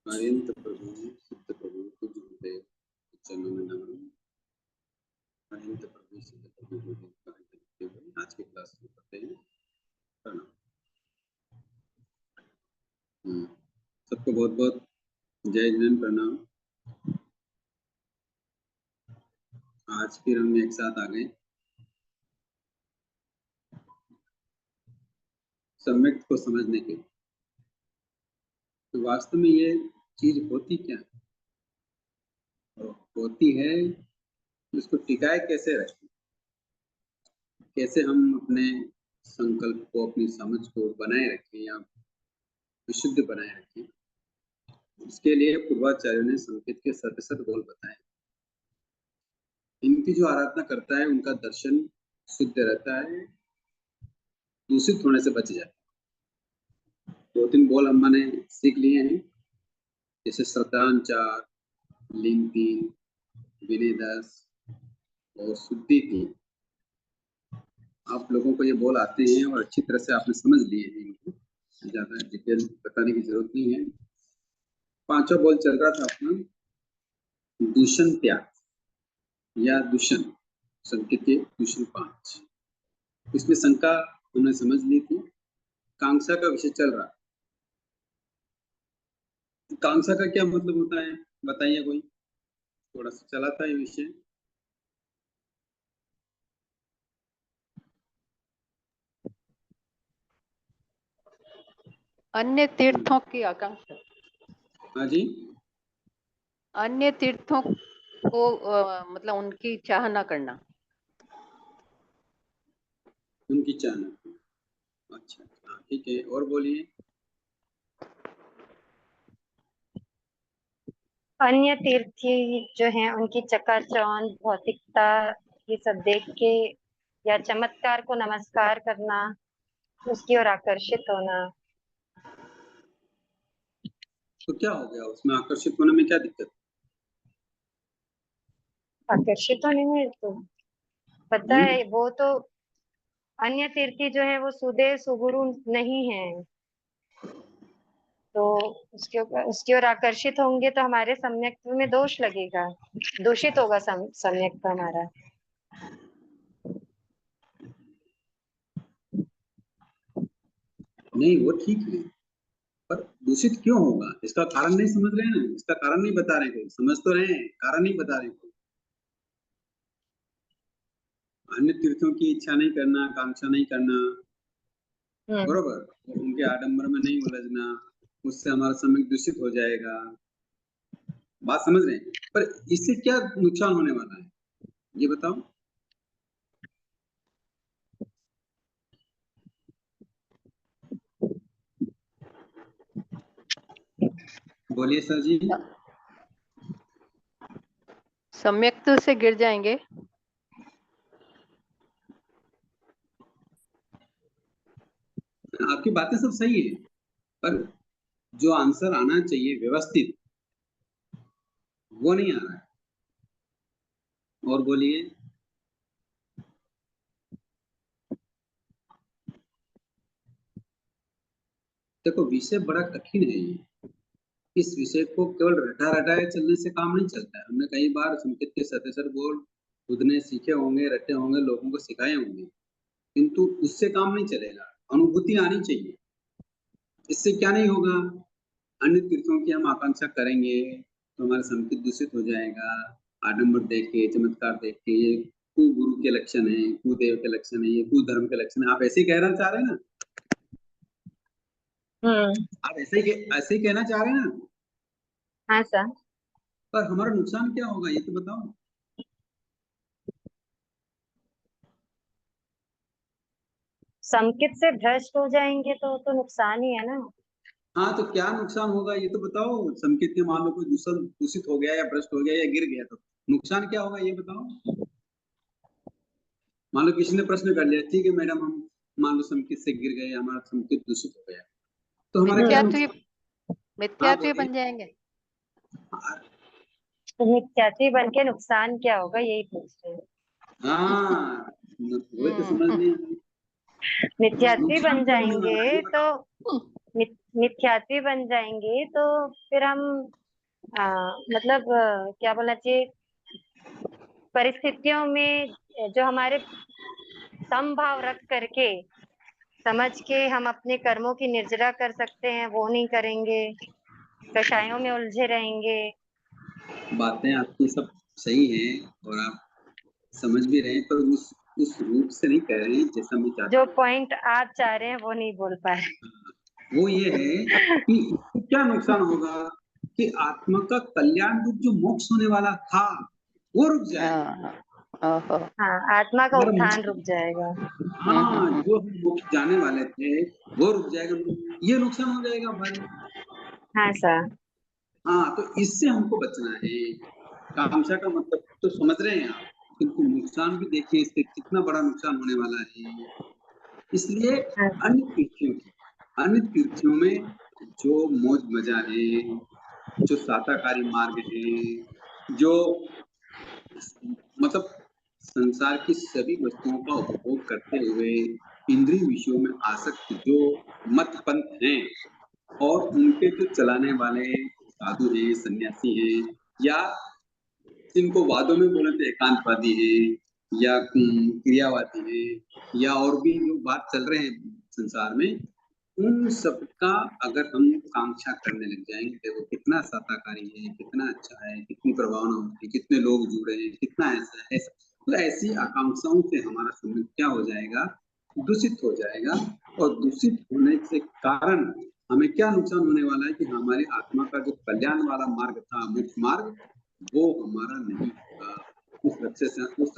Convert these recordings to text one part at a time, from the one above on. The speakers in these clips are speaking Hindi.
अरिहंत प्रभु सिद्ध प्रभु तुझ हृदय चरणों में नमन। अरिहंत प्रभु सिद्ध प्रभु हृदय कार्य करते हुए आज की क्लास शुरू करते हैं। प्रणाम। सबको बहुत बहुत जय जैन प्रणाम। आज फिर हम एक साथ आ गए सम्यक को समझने के। तो वास्तव में ये चीज होती क्या है, होती है इसको टिकाए कैसे रखें, कैसे हम अपने संकल्प को, अपनी समझ को बनाए रखें या विशुद्ध बनाए रखें। इसके लिए पूर्वाचार्यों ने संकेत के सतसत बोल बताए। इनकी जो आराधना करता है उनका दर्शन शुद्ध रहता है, दूषित होने से बच जाता है। 2-3 बोल हम ने सीख लिए हैं, जैसे श्रद्धांचार, लिंग 3, विनय 10 और शुद्धि 3। आप लोगों को ये बोल आते हैं और अच्छी तरह से आपने समझ लिए हैं, इनको ज्यादा डिटेल बताने की जरूरत नहीं है। 5वां बोल चल रहा था अपना दूषण त्याग या दूषण, संकेत के दूषण 5। इसमें शंका उन्होंने समझ ली थी। कांक्षा का विषय चल रहा। कांक्षा का क्या मतलब होता है बताइए, कोई थोड़ा सा चला था ये विषय। अन्य तीर्थों की आकांक्षा। हाँ जी, अन्य तीर्थों को मतलब उनकी चाह ना करना, उनकी चाहना। अच्छा, ठीक है, और बोलिए। अन्य तीर्थी जो हैं उनकी चकाचौंध भौतिकता ये सब देख के या चमत्कार को नमस्कार करना, उसकी ओर आकर्षित होना। तो क्या हो गया उसमें, आकर्षित होने में क्या दिक्कत? आकर्षित होने में तो पता है, वो तो अन्य तीर्थी जो है वो सुदेव सुगुरु नहीं है, तो उसकी ओर आकर्षित होंगे तो हमारे सम्यक्त्व में दोष लगेगा, दूषित होगा सम्यक्त्व हमारा। नहीं, वो ठीक है, पर दूषित क्यों होगा इसका कारण नहीं समझ रहे हैं, इसका कारण नहीं बता रहे कोई। समझ तो रहे हैं, कारण नहीं बता रहे कोई। अन्य तीर्थों की इच्छा नहीं करना, कांक्षा नहीं करना, बरोबर। उनके आडंबर में नहीं उलझना, उससे हमारा समय दूषित हो जाएगा। बात समझ रहे हैं, पर इससे क्या नुकसान होने वाला है ये बताओ। बोलिए सर जी। सम्यक्त्व से गिर जाएंगे। आपकी बातें सब सही है, पर जो आंसर आना चाहिए व्यवस्थित, वो नहीं आ रहा है। और बोलिए। देखो, विषय बड़ा कठिन है ये। इस विषय को केवल रटा रटाए चलने से काम नहीं चलता है। हमने कई बार संकेत के सतसर बोल खुद ने सीखे होंगे, रटे होंगे, लोगों को सिखाए होंगे, किंतु उससे काम नहीं चलेगा। अनुभूति आनी चाहिए। इससे क्या नहीं होगा, अन्य तीर्थों की हम आकांक्षा करेंगे तो हमारा संकेत दूषित हो जाएगा। आडंबर देख के, चमत्कार देख के, ये कुगुरु के लक्षण है, कुदेव के लक्षण है, ये कुधर्म के लक्षण है। आप ऐसे ही कहना चाह रहे हैं ना? आप ऐसे ही कहना चाह रहे हैं ना? हाँ सर। पर हमारा नुकसान क्या होगा ये तो बताओ। संकेत से भ्रष्ट हो जाएंगे तो नुकसान ही है ना। हाँ, तो क्या नुकसान होगा ये तो बताओ। संकेत के मान लो कोई दूषित हो गया या भ्रष्ट हो गया या गिर गया, तो नुकसान क्या होगा ये बताओ। मान लो किसी ने प्रश्न कर लिया, ठीक है मैडम, हम मान लो संकेत से गिर गए, हमारा संकेत दूषित हो गया, तो हमारा क्या नुकसान? हाँ मिथ्यात्व बन जाएंगे। तो मिथ्यात्वी बन के नुकसान क्या होगा यही पूछ रहे हैं। हाँ, वही तो समझ नहीं। मिथ्यात्वी बन नुकसान क्या होने वाला है जाएंगे ये तो बताओ। मिथ्यात्वी बन जाएंगे तो फिर हम मतलब क्या बोलना चाहिए, परिस्थितियों में जो हमारे समभाव रख करके समझ के हम अपने कर्मों की निर्जरा कर सकते हैं, वो नहीं करेंगे, कषायों में उलझे रहेंगे। बातें आपकी सब सही हैं और आप समझ भी रहे हैं, पर उस रूप से नहीं कह रहे हैं जैसा मैं चाहता जो हूँ। पॉइंट आप चाह रहे हैं वो नहीं बोल पा रहे। वो ये है कि इससे क्या नुकसान होगा कि आत्मा का कल्याण रूप जो मोक्ष होने वाला था वो रुक जाएगा। ओहो। हाँ, आत्मा का हमारा उत्थान मोक्ष, रुक जाएगा। हाँ, जो हम मोक्ष जाने वाले थे वो रुक जाएगा, ये नुकसान हो जाएगा भाई। हाँ सर। हाँ, तो इससे हमको बचना है। कामशा का मतलब तो समझ रहे हैं आप, किंतु नुकसान भी देखिए, इससे कितना बड़ा नुकसान होने वाला है। इसलिए हाँ, अन्य तीर्थों में जो मौज मजा है, जो साताकारी मार्ग है, जो मतलब संसार की सभी वस्तुओं का उपभोग करते हुए इंद्रिय विषयों में आसक्त जो मत पंथ हैं और उनके जो चलाने वाले साधु हैं, सन्यासी हैं, या जिनको वादों में बोले तो एकांतवादी हैं या क्रियावादी हैं, या और भी जो बात चल रहे हैं संसार में, उन सबका अगर हम कांक्षा करने लग जाएंगे, देखो कितना साताकारी है, कितना अच्छा है, कितनी प्रभावना होती है, कितने लोग जुड़े हैं, कितना ऐसा है, तो ऐसी आकांक्षाओं से हमारा संबंध क्या हो जाएगा, दूषित हो जाएगा। और दूषित होने से कारण हमें क्या नुकसान होने वाला है कि हमारी आत्मा का जो कल्याण वाला मार्ग था, मुख्य मार्ग, वो हमारा नहीं होगा। उस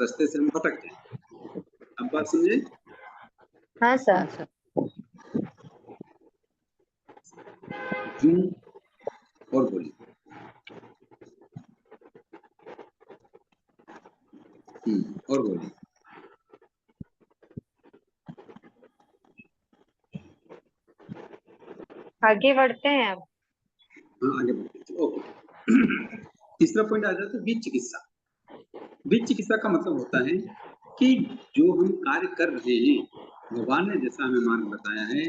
रास्ते से हम भटक जाएंगे। अब बात समझे? हाँ हाँ सर। सर। जूं और बोली। और बोली। आगे बढ़ते हैं अब। हाँ, आगे बढ़ते हैं। ओके। तीसरा पॉइंट आ जाता है बीज चिकित्सा। बीज चिकित्सा का मतलब होता है कि जो हम कार्य कर रहे हैं, भगवान ने जैसा हमें मार्ग बताया है,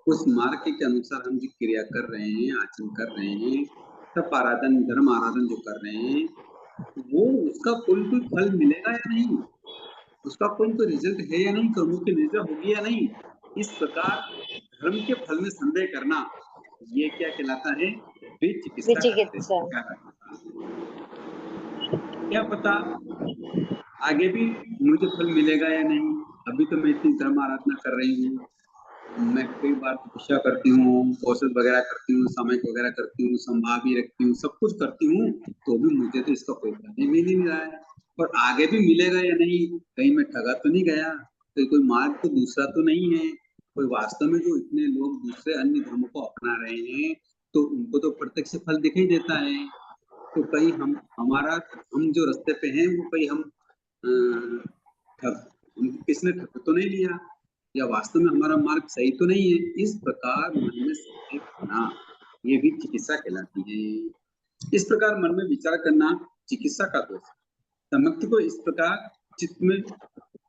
उस मार्ग के अनुसार हम जो क्रिया कर रहे हैं, आचरण कर रहे हैं, तप आराधन, धर्म आराधन जो कर रहे हैं, वो उसका कोई फल मिलेगा या नहीं, उसका कोई रिजल्ट है या नहीं, कर्मों की निद्रा होगी या नहीं, इस प्रकार धर्म के फल में संदेह करना, ये क्या कहलाता है? बीज चिकित्सा विचिकित्सा। कहलाता है। क्या पता आगे भी मुझे फल मिलेगा या नहीं। अभी तो मैं इतनी धर्म आराधना कर रही हूँ, मैं कई बार तपस्या करती हूँ, औषध वगैरह करती हूँ, सामयिक वगैरह करती हूँ, संभाव भी रखती हूँ, सब कुछ करती हूँ, तो भी मुझे तो इसका कोई फल ही मिल नहीं रहा है। और आगे भी मिलेगा या नहीं, कहीं मैं ठगा तो नहीं गया, कहीं कोई मार्ग तो दूसरा तो नहीं है, कोई वास्तव में जो इतने लोग दूसरे अन्य धर्मों को अपना रहे हैं, तो उनको तो प्रत्यक्ष फल दिखाई देता है। तो कहीं हम जो रास्ते पे हैं, वो कहीं हम किसने ठग तो नहीं लिया, या वास्तव में हमारा मार्ग सही तो नहीं है। इस प्रकार मन में संदेह करना, ये भी चिकित्सा कहलाती है। इस प्रकार मन में विचार करना चिकित्सा का दोष है। समक्ति को इस प्रकार चित्त में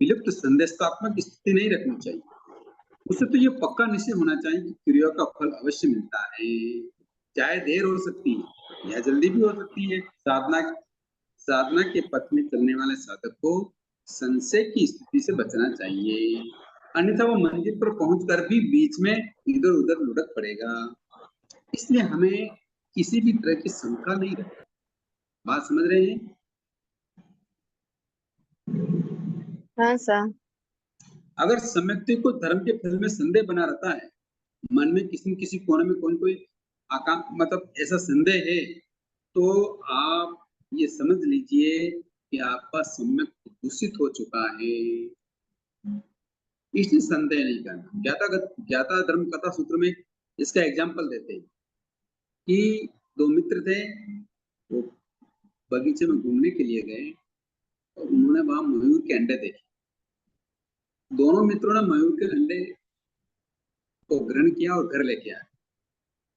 विलुप्त संदेशात्मक स्थिति नहीं रखनी चाहिए। उसे तो ये पक्का निश्चय होना चाहिए कि क्रिया का फल अवश्य मिलता है, चाहे देर हो सकती है या जल्दी भी हो सकती है। साधना के पथ में चलने वाले साधक को संशय की स्थिति से बचना चाहिए, अन्यथा वो मंजिल पर पहुंचकर भी बीच में इधर उधर लुढ़क पड़ेगा। इसलिए हमें किसी भी तरह की शंका नहीं रखनी। बात समझ रहे हैं? हाँ सर। अगर सम्यक्ति को धर्म के फल में संदेह बना रहता है, मन में किसी न किसी कोने में कोई मतलब ऐसा संदेह है, तो आप ये समझ लीजिए कि आपका सम्यक दूषित हो चुका है। इसलिए संदेह नहीं करना। ज्ञाता धर्म कथा सूत्र में इसका एग्जाम्पल देते हैं कि दो मित्र थे, वो बगीचे में घूमने के लिए गए और उन्होंने वहां मयूर के अंडे देखे। दोनों मित्रों ने मयूर के अंडे को ग्रहण किया और घर लेके आए।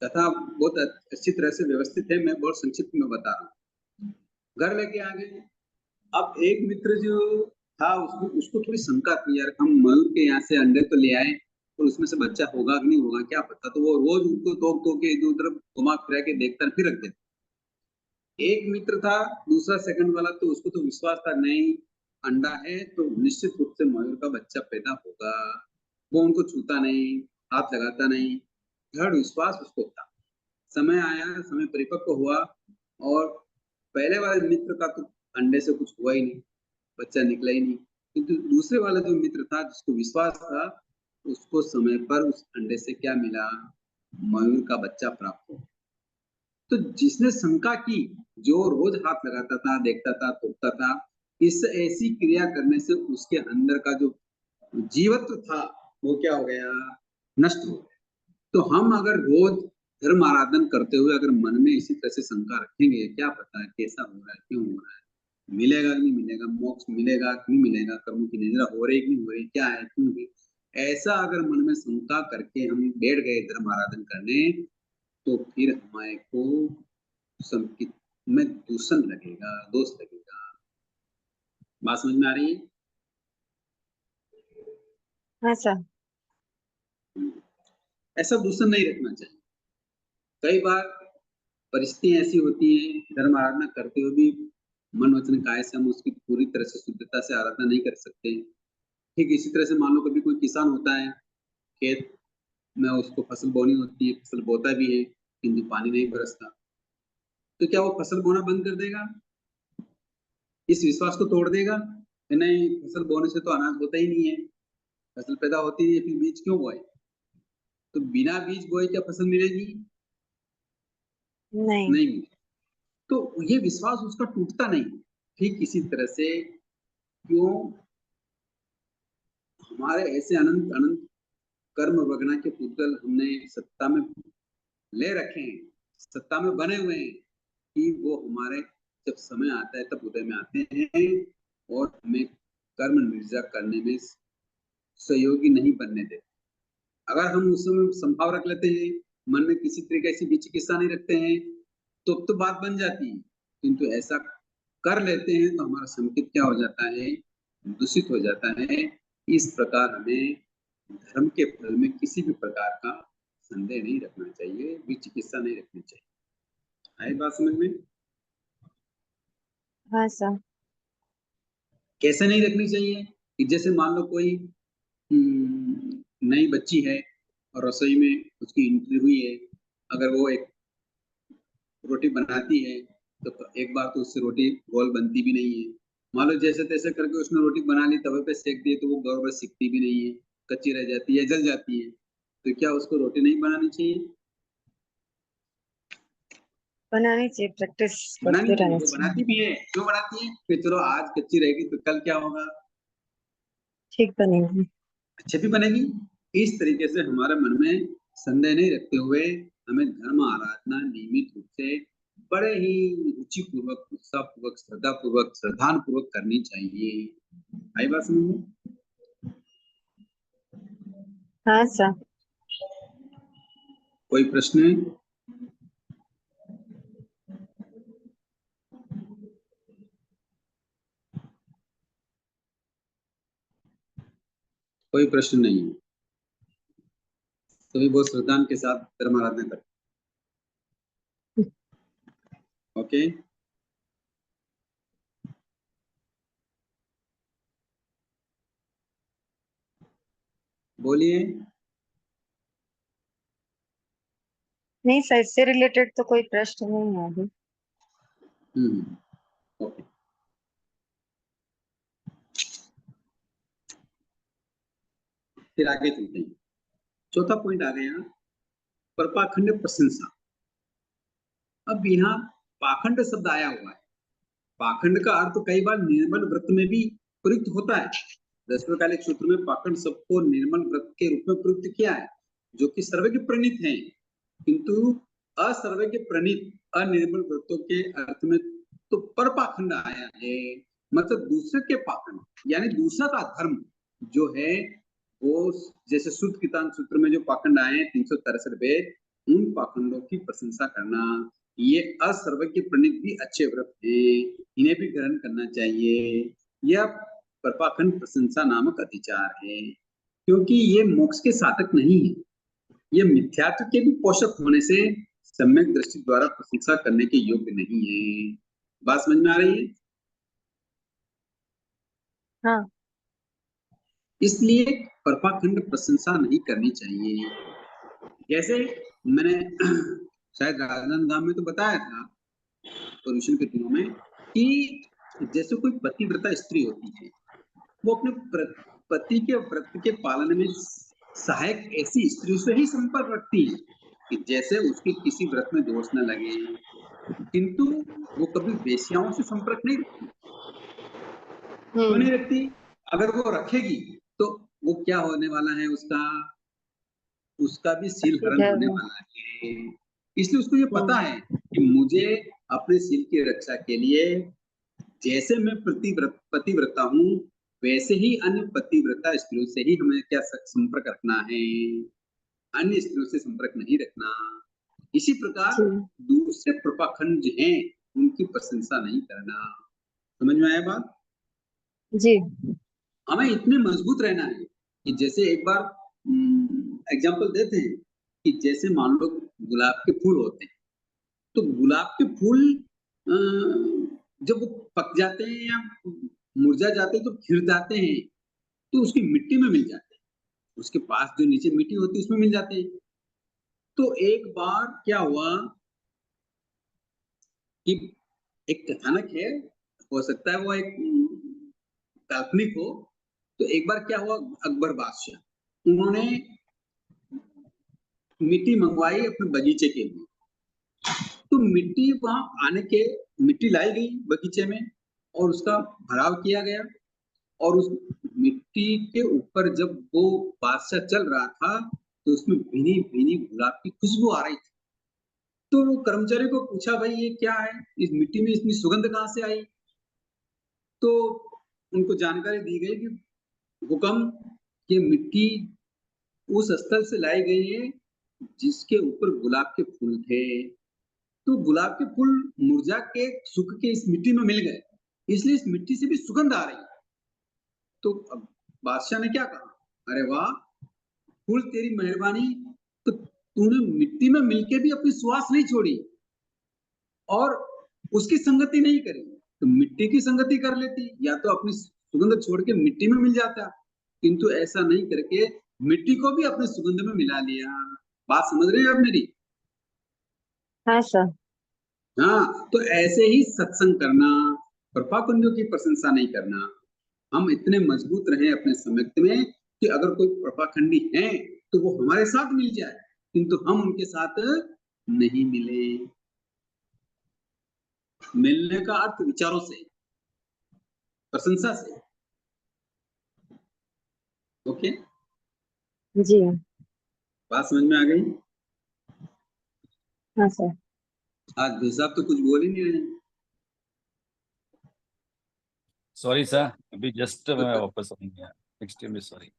कथा बहुत अच्छी तरह से व्यवस्थित है, मैं बहुत संक्षिप्त में बता रहा हूँ। घर लेके आ गए। अब एक मित्र जो था, उसको थोड़ी शंका थी, यार हम मयूर के यहाँ से अंडे तो ले आए, और उसमें से बच्चा होगा कि नहीं होगा क्या पता, तो वो रोज उनको तो के इधर उधर घुमा फिरा के देखता फिर रख देता। एक मित्र था, दूसरा सेकंड वाला, तो उसको तो विश्वास था नहीं अंडा है तो निश्चित रूप से मयूर का बच्चा पैदा होगा। वो उनको छूता नहीं, हाथ लगाता नहीं, दृढ़ विश्वास उसको था। समय आया, समय परिपक्व हुआ और पहले वाले मित्र का तो अंडे से कुछ हुआ ही नहीं, बच्चा निकला ही नहीं, किंतु दूसरे वाला जो मित्र था जिसको विश्वास था, उसको समय पर उस अंडे से क्या मिला, मयूर का बच्चा प्राप्त हो। तो जिसने शंका की, जो रोज हाथ लगाता था, देखता था, तोड़ता था, इस ऐसी क्रिया करने से उसके अंदर का जो जीवत्व था वो क्या हो गया, नष्ट हो गया। तो हम अगर रोज धर्म आराधन करते हुए अगर मन में इसी तरह से शंका रखेंगे, क्या पता है कैसा हो रहा है, क्यों हो रहा है, मिलेगा कि नहीं मिलेगा, मोक्ष मिलेगा कि नहीं मिलेगा, कर्मों की निद्रा हो रही कि नहीं हो रही, क्या है क्यों नहीं, ऐसा अगर मन में शंका करके हम बैठ गए धर्म आराधन करने, तो फिर हमारे को संकित में दूषण लगेगा, दोष लगेगा। बात समझ में आ रही है? हाँ सर। ऐसा दूषण नहीं रखना चाहिए। कई बार परिस्थितियां ऐसी होती हैं, धर्म आराधना करते हुए भी मन वचन काया से हम उसकी पूरी तरह से शुद्धता से आराधना नहीं कर सकते। ठीक इसी तरह से मान लो कभी कोई किसान होता है, खेत में उसको फसल बोनी होती है, फसल बोता भी है किंतु पानी नहीं बरसता, तो क्या वो फसल बोना बंद कर देगा? इस विश्वास को तोड़ देगा कि नहीं फसल बोने से तो अनाज होता ही नहीं है, फसल पैदा होती नहीं है, फिर बीज क्यों बोए? तो बिना बीज बोए क्या फसल मिलेगी? नहीं। नहीं मिलेगी। तो ये विश्वास उसका टूटता नहीं। ठीक इसी तरह से क्यों हमारे ऐसे अनंत अनंत कर्म वगना के पुतल हमने सत्ता में ले रखे हैं, सत्ता में बने हुए हैं, कि वो हमारे जब समय आता है तब उदय में आते हैं और हमें कर्म निर्जा करने में सहयोगी नहीं बनने देते। अगर हम उस समय संभाव रख लेते हैं, मन में किसी तरीके से विचिकित्सा नहीं रखते हैं, तो बात बन जाती है, किंतु ऐसा कर लेते हैं तो हमारा संकेत क्या हो जाता है, दूषित हो जाता है। इस प्रकार हमें धर्म के फल में किसी भी प्रकार का संदेह नहीं रखना चाहिए, विचिकित्सा नहीं रखनी चाहिए। आई बात समझ में? हाँ सर। कैसे नहीं रखनी चाहिए कि जैसे मान लो कोई नई बच्ची है और रसोई में उसकी एंट्री हुई है, अगर वो एक रोटी बनाती है तो एक बार तो उससे रोटी गोल बनती भी नहीं है। मान लो जैसे तैसे करके उसने रोटी बना ली, तवे पे सेक दी, तो वो गौर सिकती भी नहीं है, कच्ची रह जाती है, जल जाती है। तो क्या उसको रोटी नहीं बनानी चाहिए? बनानी चाहिए, प्रैक्टिस बनानी करते चाहिए। रहना वो चाहिए। बनाती भी है, क्यों बनाती है कि चलो आज कच्ची रहेगी तो कल क्या होगा, ठीक बनेगी। अच्छे भी बनेगी। इस तरीके से हमारे मन में संदेह नहीं रखते हुए हमें धर्म आराधना नियमित रूप से बड़े ही रुचि पूर्वक, उत्साह पूर्वक, श्रद्धा पूर्वक, श्रद्धान पूर्वक करनी चाहिए। आई बात समझ में? हाँ सर। कोई प्रश्न है? कोई प्रश्न नहीं है, सभी बहुत श्रद्धान के साथ धर्म आराधना करते। ओके, बोलिए। नहीं सर, इससे रिलेटेड तो कोई प्रश्न नहीं है अभी। ओके, फिर आगे चलते हैं। चौथा पॉइंट आ गया, परपाखंड प्रशंसा। अब यहाँ पाखंड शब्द आया हुआ है। पाखंड का अर्थ कई बार निर्मल व्रत में भी प्रयुक्त होता है। दशमकालिक सूत्र में पाखंड शब्द को निर्मल व्रत के रूप में प्रयुक्त किया है, जो कि सर्वज्ञ प्रणीत है, किंतु असर्वज्ञ प्रणीत अनिर्मल व्रतों के अर्थ में तो पर पाखंड आया है, मतलब दूसरे के पाखंड, यानी दूसरा का धर्म जो है वो, जैसे शुद्ध कितान सूत्र में जो पाखंड आए हैं 363 वेद, उन पाखंडों की प्रशंसा करना, ये असर्वज्ञ प्रणीत भी अच्छे व्रत हैं, इन्हें भी ग्रहण करना चाहिए। यह परपाखंड प्रशंसा नामक अतिचार है। क्योंकि ये मोक्ष के साधक नहीं है, ये मिथ्यात्व के भी पोषक होने से सम्यक दृष्टि द्वारा प्रशंसा करने के योग्य नहीं है। बात समझ में आ रही है? हाँ। इसलिए परपाखंड प्रशंसा नहीं करनी चाहिए। जैसे मैंने शायद राजनांदगांव में तो बताया था पर्यूषण के दिनों में कि जैसे कोई पतिव्रता स्त्री होती है, वो अपने पति के व्रत के पालन में सहायक ऐसी स्त्री से ही संपर्क रखती है कि जैसे उसके किसी व्रत में दोष न लगे, किंतु वो कभी वेश्याओं से संपर्क नहीं रखती। क्यों नहीं रखती? अगर वो रखेगी तो वो क्या होने वाला है, उसका भी शील हरण होने वाला है। इसलिए उसको ये पता है कि मुझे अपने शील की रक्षा के लिए जैसे मैं पतिव्रता हूँ, वैसे ही अन्य पतिव्रता स्त्रियों से ही हमें क्या संपर्क रखना है, अन्य स्त्रियों से संपर्क नहीं रखना। इसी प्रकार दूसरे प्रपाखंड जो हैं उनकी प्रशंसा नहीं करना। समझ में आया बात? जी। हमें इतने मजबूत रहना है कि जैसे एक बार एग्जांपल देते हैं कि जैसे मान लो गुलाब के फूल होते हैं, तो गुलाब के फूल जब वो पक जाते हैं या मुरझा जाते हैं तो खिल जाते हैं, तो उसकी मिट्टी में मिल जाते हैं, उसके पास जो नीचे मिट्टी होती है उसमें मिल जाते हैं। तो एक बार क्या हुआ कि एक कथानक है, हो सकता है वो एक काल्पनिक हो। तो एक बार क्या हुआ, अकबर बादशाह, उन्होंने मिट्टी मंगवाई अपने बगीचे के लिए। तो मिट्टी मिट्टी लाई गई बगीचे में और उसका भराव किया गया, और उस मिट्टी के ऊपर जब वो बादशाह चल रहा था तो उसमें भीनी भीनी गुलाब की खुशबू आ रही थी। तो वो कर्मचारी को पूछा, भाई ये क्या है, इस मिट्टी में इतनी सुगंध कहाँ से आई? तो उनको जानकारी दी गई कि हुक्म, ये मिट्टी उस स्थल से लाई गई है जिसके ऊपर गुलाब के फूल थे। तो गुलाब के फूल मुरझा के सूख के इस मिट्टी में मिल गए, इसलिए इस मिट्टी से भी सुगंध आ रही है। तो अब बादशाह ने क्या कहा, अरे वाह फूल तेरी मेहरबानी, तो तूने मिट्टी में मिलके भी अपनी सुवास नहीं छोड़ी और उसकी संगति नहीं करी, तो मिट्टी की संगति कर लेती, या तो अपनी सुगंध छोड़ के मिट्टी में मिल जाता, किंतु ऐसा नहीं करके मिट्टी को भी अपने सुगंध में मिला लिया। बात समझ रहे हैं आप मेरी? हाँ सर। हाँ, तो ऐसे ही सत्संग करना, प्रपाकुंजों की प्रशंसा नहीं करना। हम इतने मजबूत रहे अपने सम्यक्त में कि अगर कोई प्रपाखंडी है तो वो हमारे साथ मिल जाए, किंतु हम उनके साथ नहीं मिले। मिलने का अर्थ विचारों से, प्रशंसा से। ओके, जी। बात समझ में आ गई? हाँ सर। आज भाई साहब तो कुछ बोल ही नहीं रहे। सॉरी सर, अभी जस्ट मैं वापस आ गया, एक्सट्रीमली सॉरी।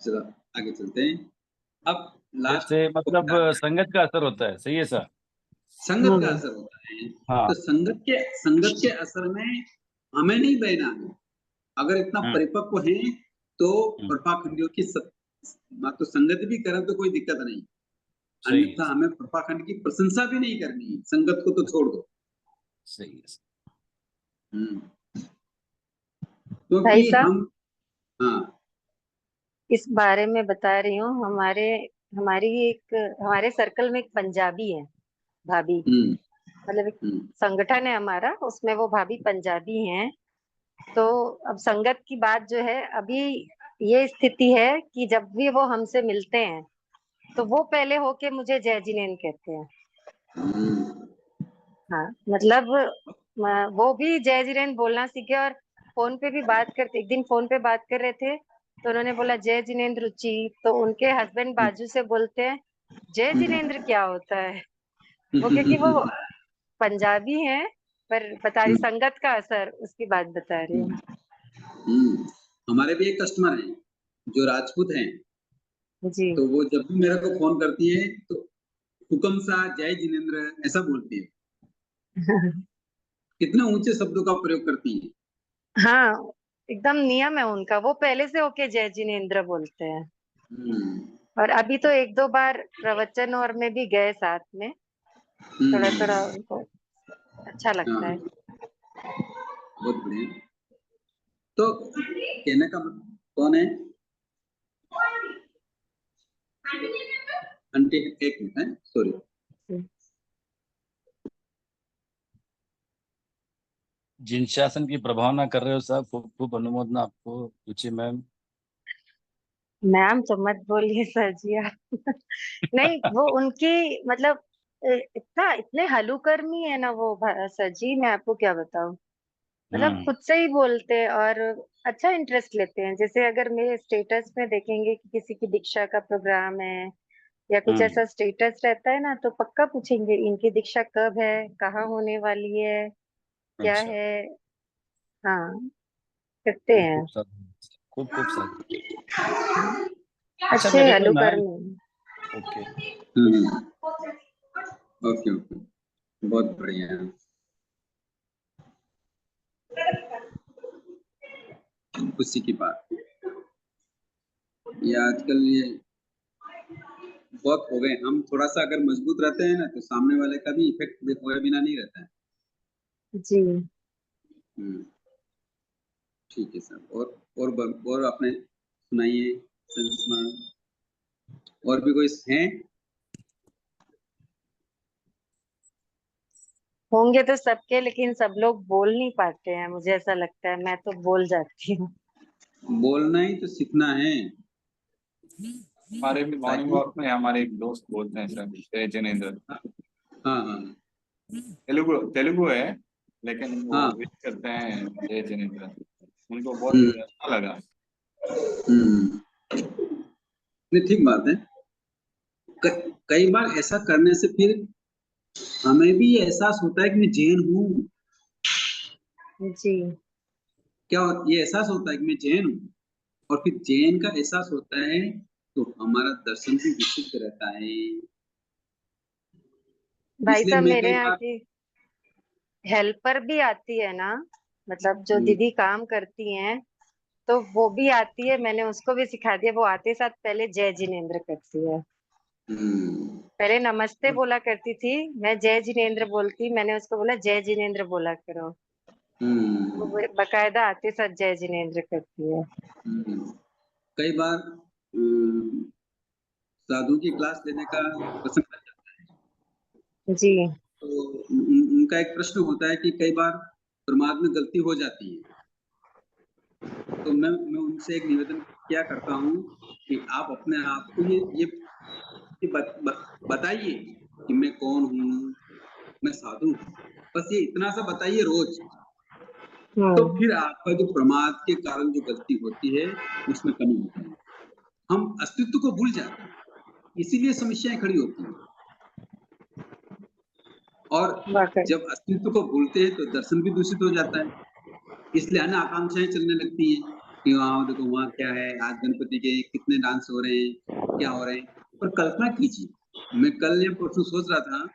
चलो आगे चलते हैं। अब लास्ट जैसे मतलब संगत का असर होता है, सही है सर? संगत का असर होता है। हाँ। तो संगत के असर में हमें नहीं बहना है। अगर इतना परिपक्व है तो प्रपाखंडियों की तो संगत भी करें तो कोई दिक्कत नहीं, अन्यथा हमें प्रपाखंड की प्रशंसा भी नहीं करनी है, संगत को तो छोड़ दो। सही है। भाई क्योंकि साहब, हम, हाँ इस बारे में बता रही हूँ। हमारे सर्कल में एक पंजाबी है, भाभी। मतलब एक संगठन है हमारा, उसमें वो भाभी पंजाबी हैं। तो अब संगत की बात जो है, अभी ये स्थिति है कि जब भी वो हमसे मिलते हैं तो वो पहले होके मुझे जय जिनेंद्र कहते हैं। हाँ, मतलब वो भी जय जिनेंद्र बोलना सीखे। और फोन पे भी बात करते, एक दिन फोन पे बात कर रहे थे तो उन्होंने बोला जय जिनेंद्र रुचि, तो उनके हस्बैंड बाजू से बोलते हैं जय जिनेंद्र क्या होता है। वो क्योंकि वो पंजाबी हैं, पर बता रही संगत का असर, उसकी बात बता रही हूँ। हमारे भी एक कस्टमर हैं जो राजपूत हैं, जी। तो वो जब भी मेरे को फोन करती है तो हुकम सा जय जिनेंद्र ऐसा बोलती है। कितने ऊंचे शब्दों का प्रयोग करती है। हाँ, एकदम नियम है उनका, वो पहले से होके जय जिनेंद्र बोलते हैं। और अभी तो एक दो बार प्रवचन और में भी गए साथ में, थोड़ा थोड़ा उनको अच्छा लगता है। बहुत बढ़िया। तो कहने का मतलब कौन है आंटी? एक मिनट है, सॉरी। जिन शासन की प्रभावना कर रहे हो साहब, खूब खूब अनुमोदन आपको रुचि मैम। मैम तो मत बोलिए सर जी आप। नहीं, वो उनकी मतलब इतने हलुकर्मी है ना वो सर जी, मैं आपको क्या बताऊं। मतलब खुद से ही बोलते हैं और अच्छा इंटरेस्ट लेते हैं। जैसे अगर मेरे स्टेटस में देखेंगे कि किसी की दीक्षा का प्रोग्राम है या कुछ ऐसा स्टेटस रहता है ना, तो पक्का पूछेंगे इनकी दीक्षा कब है, कहाँ होने वाली है, क्या अच्छा। है। हाँ, करते हैं। खूब खूब साथ। अच्छा अच्छे मेरे को ना, हलुकर्मी। ओके ओके ओके, बहुत बढ़िया। खुशी की बात, ये आजकल ये बहुत हो गए। हम थोड़ा सा अगर मजबूत रहते हैं ना, तो सामने वाले का भी इफेक्ट हुए बिना नहीं रहता है। जी। ठीक है सर। और आपने सुनाइए संस्मरण, और भी कोई हैं? होंगे तो सबके, लेकिन सब लोग बोल नहीं पाते हैं, मुझे ऐसा लगता है। मैं तो बोल जाती हूँ। बोलना ही तो सीखना है। हमारे भी मॉर्निंग वॉक में हमारे एक दोस्त बोलते हैं सर, जय जिनेंद्र। हाँ हाँ तेलुगु तेलुगु है, लेकिन वो हाँ। विश करते हैं जय जिनेंद्र। उनको बहुत हम्म अच्छा लगा। नहीं, ठीक बात है। कई बार ऐसा करने से फिर हमें भी ये एहसास होता है कि मैं जैन हूँ। जी। क्या ये एहसास होता है कि मैं जैन हूँ, और फिर जैन का एहसास होता है, तो हमारा दर्शन भी विशुद्ध रहता है। भाई इसलिए साहब, मैं मेरे कई यहाँ बार की हेल्पर भी आती है ना, मतलब जो हम्म, दीदी काम करती हैं, तो वो भी आती है। मैंने उसको भी सिखा दिया। वो आते साथ पहले जय जिनेंद्र करती है। हम्म, पहले नमस्ते बोला करती थी, मैं जय जिनेंद्र बोलती। मैंने उसको बोला जय जिनेंद्र बोला करो। वो हम्म, बकायदा आते साथ जय जिनेंद्र करती है। कई बार साधु की क्लास लेने का प्रसंग आ जाता जी। है, तो उनका एक प्रश्न होता है कि कई बार प्रमाद में गलती हो जाती है। तो मैं उनसे एक निवेदन क्या करता हूँ कि आप अपने आप को ये बताइए कि मैं कौन हूँ, मैं साधु हूँ। बस ये इतना सा बताइए रोज, तो फिर आपका जो प्रमाद के कारण जो गलती होती है उसमें कमी होती है। हम अस्तित्व को भूल जाते हैं, इसीलिए समस्याएं खड़ी होती हैं। और वाकई। जब अस्तित्व को भूलते हैं तो दर्शन भी दूषित हो जाता है। इसलिए अन्य आकांक्षाएं चलने लगती हैं कि वहाँ देखो, वहाँ क्या है, आज गणपति के कितने डांस हो रहे हैं, क्या हो रहे हैं। पर कल्पना कीजिए, मैं कल या परसों सोच रहा था,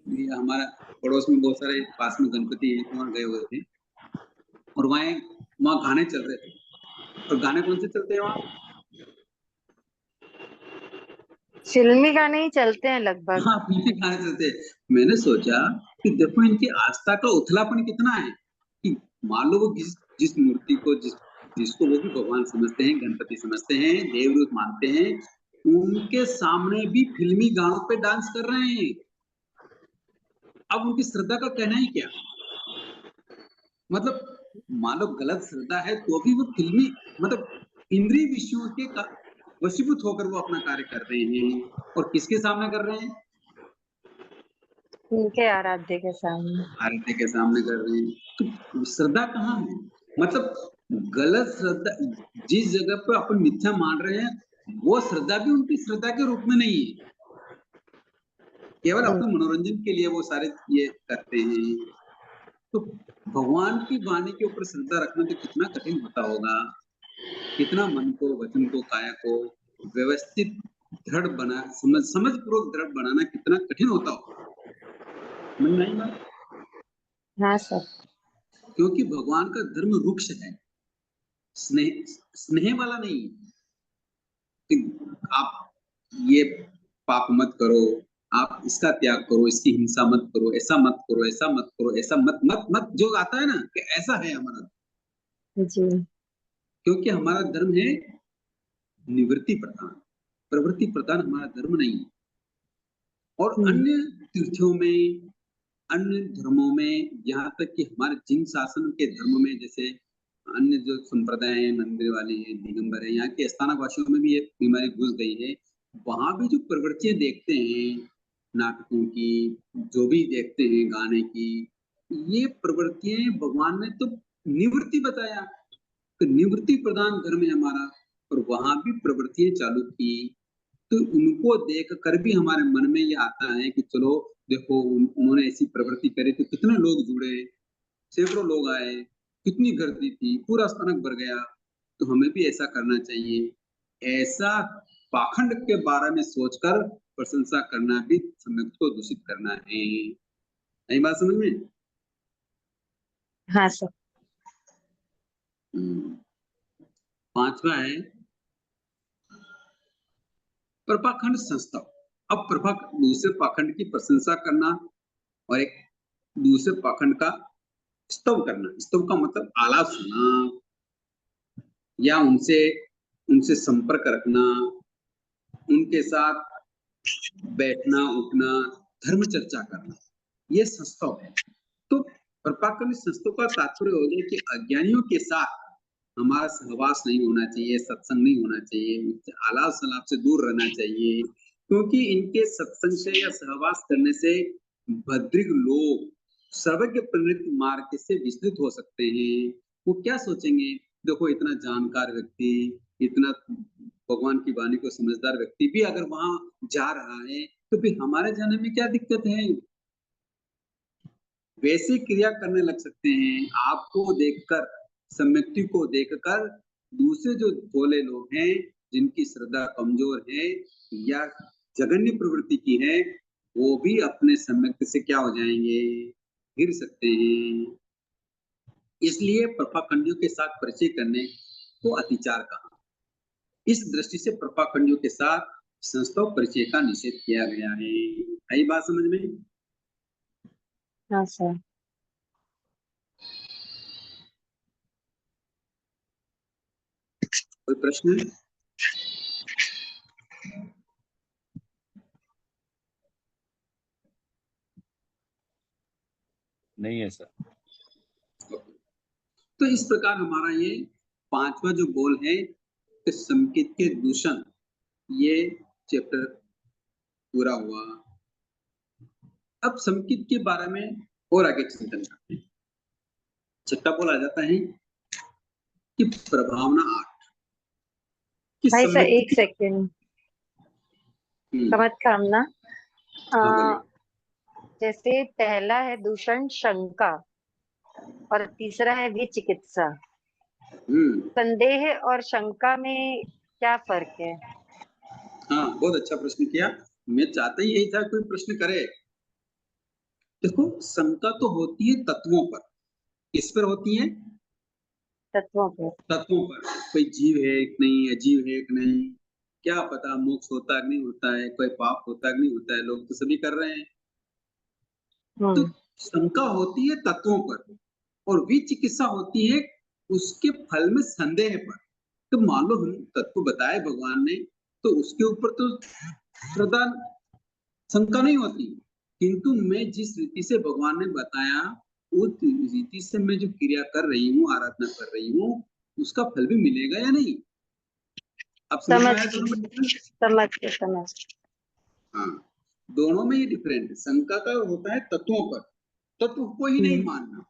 ये हमारा पड़ोस में बहुत सारे पास में गणपति है, तो वहाँ गए हुए थे, और वहाँ गाने चल रहे थे। और गाने कौन से चलते हैं वहाँ? फिल्मी गाने ही चलते हैं लगभग। हाँ, फिल्मी गाने चलते हैं। मैंने सोचा कि देखो इनकी आस्था का उथलापन कितना है, कि मान लो वो जिस मूर्ति को जिसको वो भी भगवान समझते हैं, गणपति समझते हैं, देवरूप मानते हैं, उनके सामने भी फिल्मी गानों पे डांस कर रहे हैं। अब उनकी श्रद्धा का कहना ही क्या। मतलब मान लो गलत श्रद्धा है तो भी वो फिल्मी, मतलब इंद्रिय विषयों के वशीभूत होकर वो अपना कार्य कर रहे हैं। और किसके सामने कर रहे हैं? उनके आराध्य के सामने। आरती के सामने कर रहे हैं। तो श्रद्धा कहाँ है? मतलब गलत श्रद्धा, जिस जगह पर अपन मिथ्या मान रहे हैं, वो श्रद्धा भी उनकी श्रद्धा के रूप में नहीं है। केवल अपने मनोरंजन के लिए वो सारे ये करते हैं। तो भगवान की वाणी के ऊपर श्रद्धा रखना तो कितना कठिन होता होगा। कितना मन को, वचन को, काया को व्यवस्थित दृढ़ बना, समझ पूर्वक दृढ़ बनाना कितना कठिन होता होगा। समझ में आई बात? हाँ सर। क्योंकि भगवान का धर्म रुक्ष है, स्नेह वाला नहीं कि आप ये पाप मत करो, आप इसका त्याग करो, इसकी हिंसा मत करो, ऐसा मत करो, ऐसा मत करो, ऐसा मत मत मत, जो आता है ना कि ऐसा है हमारा, जी क्योंकि हमारा धर्म है निवृत्ति प्रधान, प्रवृत्ति प्रधान हमारा धर्म नहीं है। और अन्य तीर्थों में, अन्य धर्मों में, यहाँ तक कि हमारे जिन शासन के धर्म में, जैसे अन्य जो संप्रदाय है, मंदिर वाले हैं, दिगंबर है, यहाँ के स्थानक वासियों में भी ये बीमारी घुस गई है। वहां भी जो प्रवृत्तियां देखते हैं नाटकों की, जो भी देखते हैं गाने की, ये प्रवृत्तियां भगवान ने तो निवृत्ति बताया, तो निवृत्ति प्रधान धर्म है हमारा, और वहां भी प्रवृत्तियां चालू की। तो उनको देख कर भी हमारे मन में ये आता है कि चलो देखो उन्होंने ऐसी प्रवृत्ति करी तो कितने लोग जुड़े, सैकड़ों लोग आए, कितनी गर्दी थी, पूरा स्थानक भर गया, तो हमें भी ऐसा करना चाहिए। ऐसा पाखंड के बारे में सोचकर प्रशंसा करना भी सम्यक को दूषित करना है। नहीं बात समझ में? हाँ सर। पांचवा है प्रभाखंड संस्थाव। अब दूसरे पाखंड की प्रशंसा करना और एक दूसरे पाखंड का स्तव करना। स्तव का मतलब आलाप सुनना या उनसे संपर्क रखना, उनके साथ बैठना उठना, धर्म चर्चा करना, ये संस्तव है। तो प्रपाकर्मी संस्तव का तात्पर्य हो गया कि अज्ञानियों के साथ हमारा सहवास नहीं होना चाहिए, सत्संग नहीं होना चाहिए, आलाप सलाप से दूर रहना चाहिए, क्योंकि इनके सत्संग से या सहवास करने से भद्रिक लोग सर्वज्ञ प्रवृत्ति मार्ग से विचलित हो सकते हैं। वो क्या सोचेंगे, देखो इतना जानकार व्यक्ति, इतना भगवान की वाणी को समझदार व्यक्ति भी अगर वहां जा रहा है तो फिर हमारे जाने में क्या दिक्कत है। वैसी क्रिया करने लग सकते हैं। आपको देखकर, सम्यक्ति को देखकर दूसरे जो भोले लोग हैं, जिनकी श्रद्धा कमजोर है या जघन्य प्रवृत्ति की है, वो भी अपने सम्यक्ति से क्या हो जाएंगे, गिर सकते हैं। इसलिए प्रपाखंडियों के साथ परिचय करने को अतिचार कहा। इस दृष्टि से प्रपाखंडियों के साथ संस्थाव परिचय का निषेध किया गया है। आई बात समझ में? हाँ सर। कोई प्रश्न है? नहीं है सर। तो इस प्रकार हमारा ये पांचवा जो गोल है कि संकेत के दूषण, ये चैप्टर पूरा हुआ। अब संकेत के बारे में और आगे चिंतन करते हैं। छठा गोल आ जाता है कि प्रभावना 8 कि भाई सर एक सेकेंड, समझ कामना। जैसे पहला है दूषण शंका और तीसरा है विचिकित्सा। संदेह और शंका में क्या फर्क है? हाँ, बहुत अच्छा प्रश्न किया। मैं चाहता ही यही था कोई प्रश्न करे। देखो, शंका तो होती है तत्वों पर। किस पर होती है? तत्वों पर। तत्वों पर। कोई जीव है कि नहीं, अजीव है कि नहीं, क्या पता मोक्ष होता है नहीं होता है, कोई पाप होता है नहीं होता है, लोग तो सभी कर रहे हैं। तो शंका होती है तत्वों पर और विचिकित्सा होती है उसके फल में संदेह पर। तो मान लो हम तत्व बताए भगवान ने, तो उसके ऊपर तो श्रद्धा शंका नहीं होती, किंतु मैं जिस रीति से भगवान ने बताया उस रीति से मैं जो क्रिया कर रही हूँ, आराधना कर रही हूँ, उसका फल भी मिलेगा या नहीं। अब समझ। हाँ, दोनों में ये डिफरेंट है। शंका का होता है तत्वों पर, तत्व को ही नहीं मानना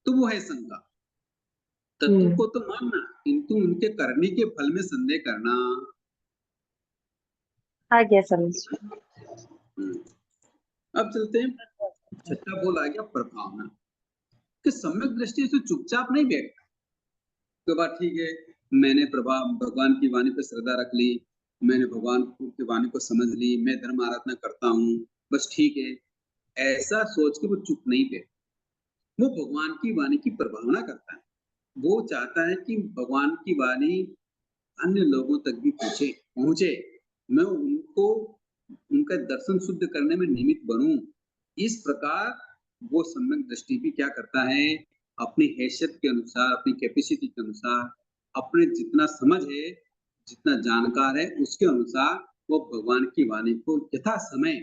तो वो है शंका। तत्व को तो मानना किंतु उनके करने के फल में संदेह करना। आ गया समझ। अब चलते हैं, छठा बोल आ गया प्रभावना कि सम्यक दृष्टि से चुपचाप नहीं बैठता। तो बात ठीक है, मैंने भगवान की वाणी पर श्रद्धा रख ली, मैंने भगवान की वाणी को समझ ली, मैं धर्म आराधना करता हूँ, बस ठीक है, ऐसा सोच के वो चुप नहीं बैठता। वो भगवान की वाणी की प्रभावना करता है। वो चाहता है कि भगवान की वाणी अन्य लोगों तक भी पहुंचे, मैं उनको उनका दर्शन शुद्ध करने में निमित्त बनूं। इस प्रकार वो सम्यक दृष्टि भी क्या करता है, अपनी हैसियत के अनुसार, अपनी कैपेसिटी के अनुसार, अपने जितना समझ है, जितना जानकार है, उसके अनुसार वो भगवान की वाणी को यथा समय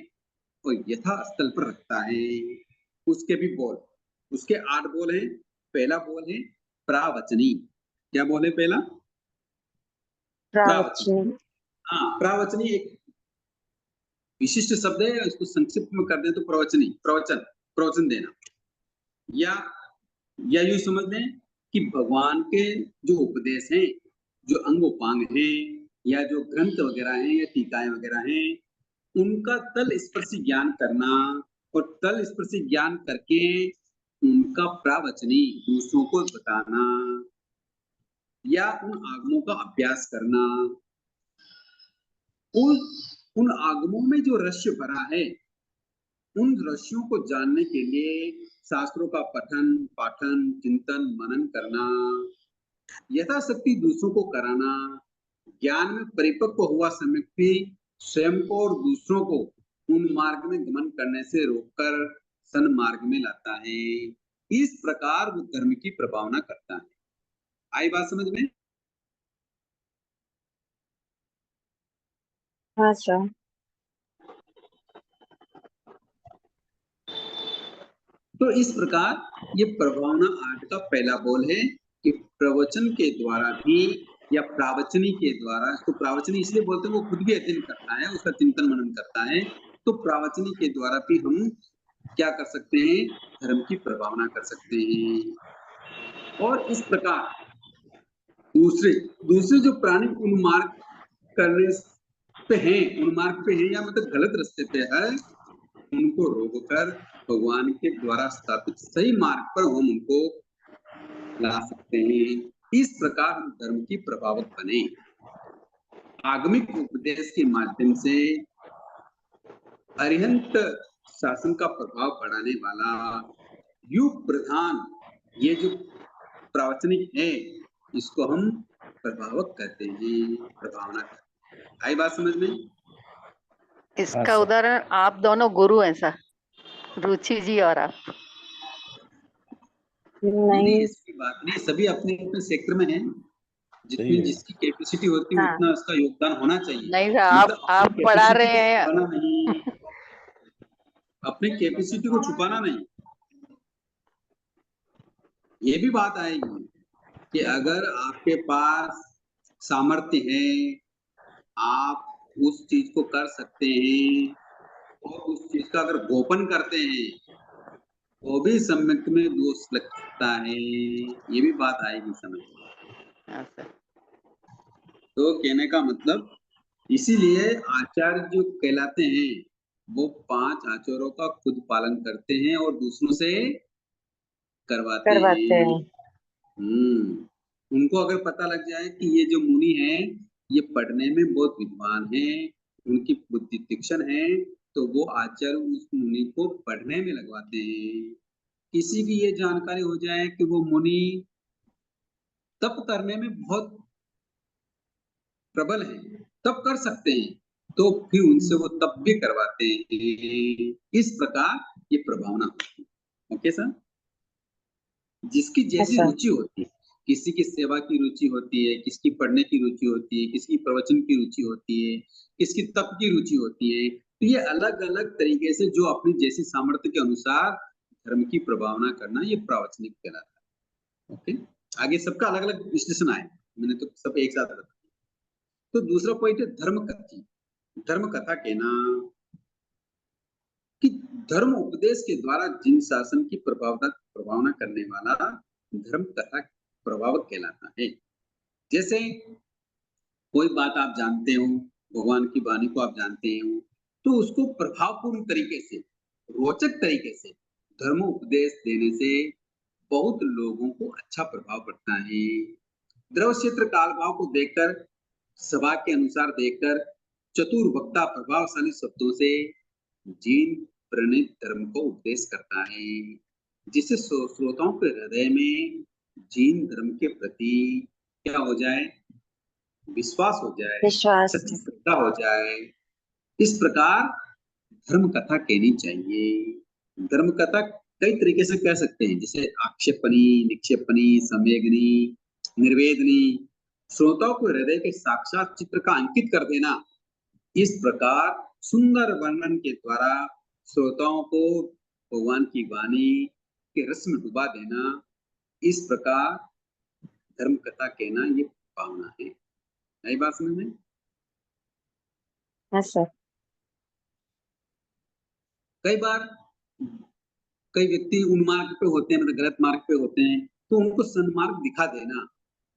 और यथा स्थल पर रखता है। उसके भी बोल, उसके 8 बोल हैं। पहला बोल है प्रावचनी। क्या बोल है पहला? प्रावचनी। हाँ, प्रावचनी एक विशिष्ट शब्द है, इसको संक्षिप्त में कर दें तो प्रवचनी, प्रवचन देना, या यूं समझ लें कि भगवान के जो उपदेश हैं, जो अंगोपांग हैं, या जो ग्रंथ वगैरह हैं, या टीकाएं वगैरह हैं, उनका तल स्पर्शी ज्ञान करना, और तल स्पर्शी ज्ञान करके उनका प्रावचनी दूसरों को बताना, या उन आगमों का अभ्यास करना। उन आगमों में जो रहस्य भरा है, उन रहस्यों को जानने के लिए शास्त्रों का पठन पाठन चिंतन मनन करना, यथाशक्ति दूसरों को कराना, ज्ञान में परिपक्व हुआ समय भी स्वयं को और दूसरों को उन मार्ग में गमन करने से रोककर सन्मार्ग में लाता है। इस प्रकार वो धर्म की प्रभावना करता है। आई बात समझ में? हाँ सर। तो इस प्रकार ये प्रभावना 8 का पहला बोल है कि प्रवचन के द्वारा भी, या प्रावचनी के द्वारा, इसको प्रावचनी इसलिए बोलते हैं वो खुद भी अध्ययन करता है, उसका चिंतन मनन करता है, तो प्रावचनी के द्वारा भी हम क्या कर सकते हैं, धर्म की प्रभावना कर सकते हैं। और इस प्रकार दूसरे जो प्राणी उन्मार्ग करने पे हैं, उन्मार्ग पे हैं, या मतलब गलत रास्ते पे है, उनको रोककर भगवान के द्वारा स्थापित सही मार्ग पर हम उनको ला सकते हैं। इस प्रकार हम धर्म की प्रभावक बने। आगमिक उपदेश के माध्यम से अरिहंत शासन का प्रभाव बढ़ाने वाला युग प्रधान ये जो प्रावचनिक है, इसको हम प्रभावक कहते हैं, प्रभावना कहते हैं। आई बात समझ में? इसका उदाहरण आप दोनों गुरु हैं सर, रुचि जी और आप। नहीं, इसकी बात नहीं, सभी अपने अपने सेक्टर में हैं, जितनी जिसकी कैपेसिटी होती है उतना उसका योगदान होना चाहिए। नहीं सर, आप पढ़ा रहे हैं। अपनी कैपेसिटी को छुपाना नहीं। ये भी बात आएगी कि अगर आपके पास सामर्थ्य है, आप उस चीज को कर सकते हैं, और उस चीज का अगर गोपन करते हैं, वो भी सम्यक में दोष लग सकता है। ये भी बात आएगी समझ में। तो कहने का मतलब, इसीलिए आचार्य जो कहलाते हैं वो 5 आचार्यों का खुद पालन करते हैं और दूसरों से करवाते हैं। उनको अगर पता लग जाए कि ये जो मुनि है ये पढ़ने में बहुत विद्वान है, उनकी बुद्धि तीक्ष्ण है, तो वो आचार्य उस मुनि को पढ़ने में लगवाते हैं। किसी की ये जानकारी हो जाए कि वो मुनि तप करने में बहुत प्रबल है, तप कर सकते हैं, तो फिर उनसे वो तप भी करवाते हैं। इस प्रकार ये प्रभावना होती है। Okay sir? जिसकी जैसी रुचि होती है, किसी की सेवा की रुचि होती है, किसकी पढ़ने की रुचि होती है, किसकी प्रवचन की रुचि होती है, किसकी तप की रुचि होती है, तो ये अलग अलग तरीके से जो अपनी जैसी सामर्थ्य के अनुसार धर्म की प्रभावना करना, ये प्रावचनिक कहलाता है। ओके, आगे सबका अलग अलग विश्लेषण आए, मैंने तो सब एक साथ रखा। तो दूसरा पॉइंट है धर्म कथी। धर्म कथा कहना कि धर्म उपदेश के द्वारा जिन शासन की प्रभावना करने वाला धर्म कथा प्रभावक कहलाता है। जैसे कोई बात आप जानते हो, भगवान की वाणी को आप जानते हो, तो उसको प्रभावपूर्ण तरीके से, रोचक तरीके से धर्म उपदेश देने से बहुत लोगों को अच्छा प्रभाव पड़ता है। द्रव क्षेत्र काल भाव को देखकर, सभा के अनुसार देखकर चतुर वक्ता प्रभावशाली शब्दों से जीन प्रणीत धर्म को उपदेश करता है, जिससे श्रोताओं के हृदय में जैन धर्म के प्रति क्या हो जाए, विश्वास हो जाए, विश्वास। सच्ची श्रद्धा हो जाए। इस प्रकार धर्म कथा कहनी चाहिए। धर्म कथा कई तरीके से कह सकते हैं, जैसे आक्षेपणी, निक्षेपणी, संवेदनी, निर्वेदनी, श्रोताओं को हृदय के साक्षात चित्र का अंकित कर देना। इस प्रकार सुंदर वर्णन के द्वारा श्रोताओं को भगवान की वाणी के रस में डुबा देना। इस प्रकार धर्म कथा कहना ये भावना है। नई बात समझ में? हाँ सर। कई बार कई व्यक्ति उन मार्ग पे होते हैं, मतलब गलत मार्ग पे होते हैं, तो उनको सन्मार्ग दिखा देना,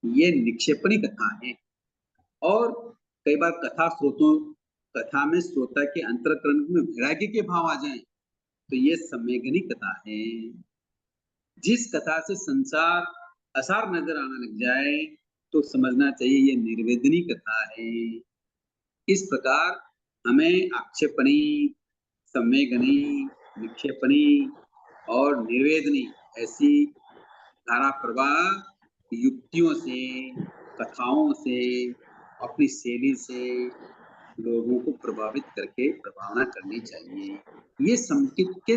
ये निक्षेपणी कथा है। और कई बार कथा में श्रोता के अंतरकरण में वैराग्य के भाव आ जाएं, तो ये संवेदनी कथा है। जिस कथा से संसार असार नजर आने लग जाए तो समझना चाहिए ये निर्वेदनी कथा है। इस प्रकार हमें आक्षेपणी, संवेदनी, निक्षेपणी और निर्वेदनी ऐसी धारा प्रवाह युक्तियों से, कथाओं से, अपनी शैली से लोगों को प्रभावित करके प्रभावना करनी चाहिए। ये संकित के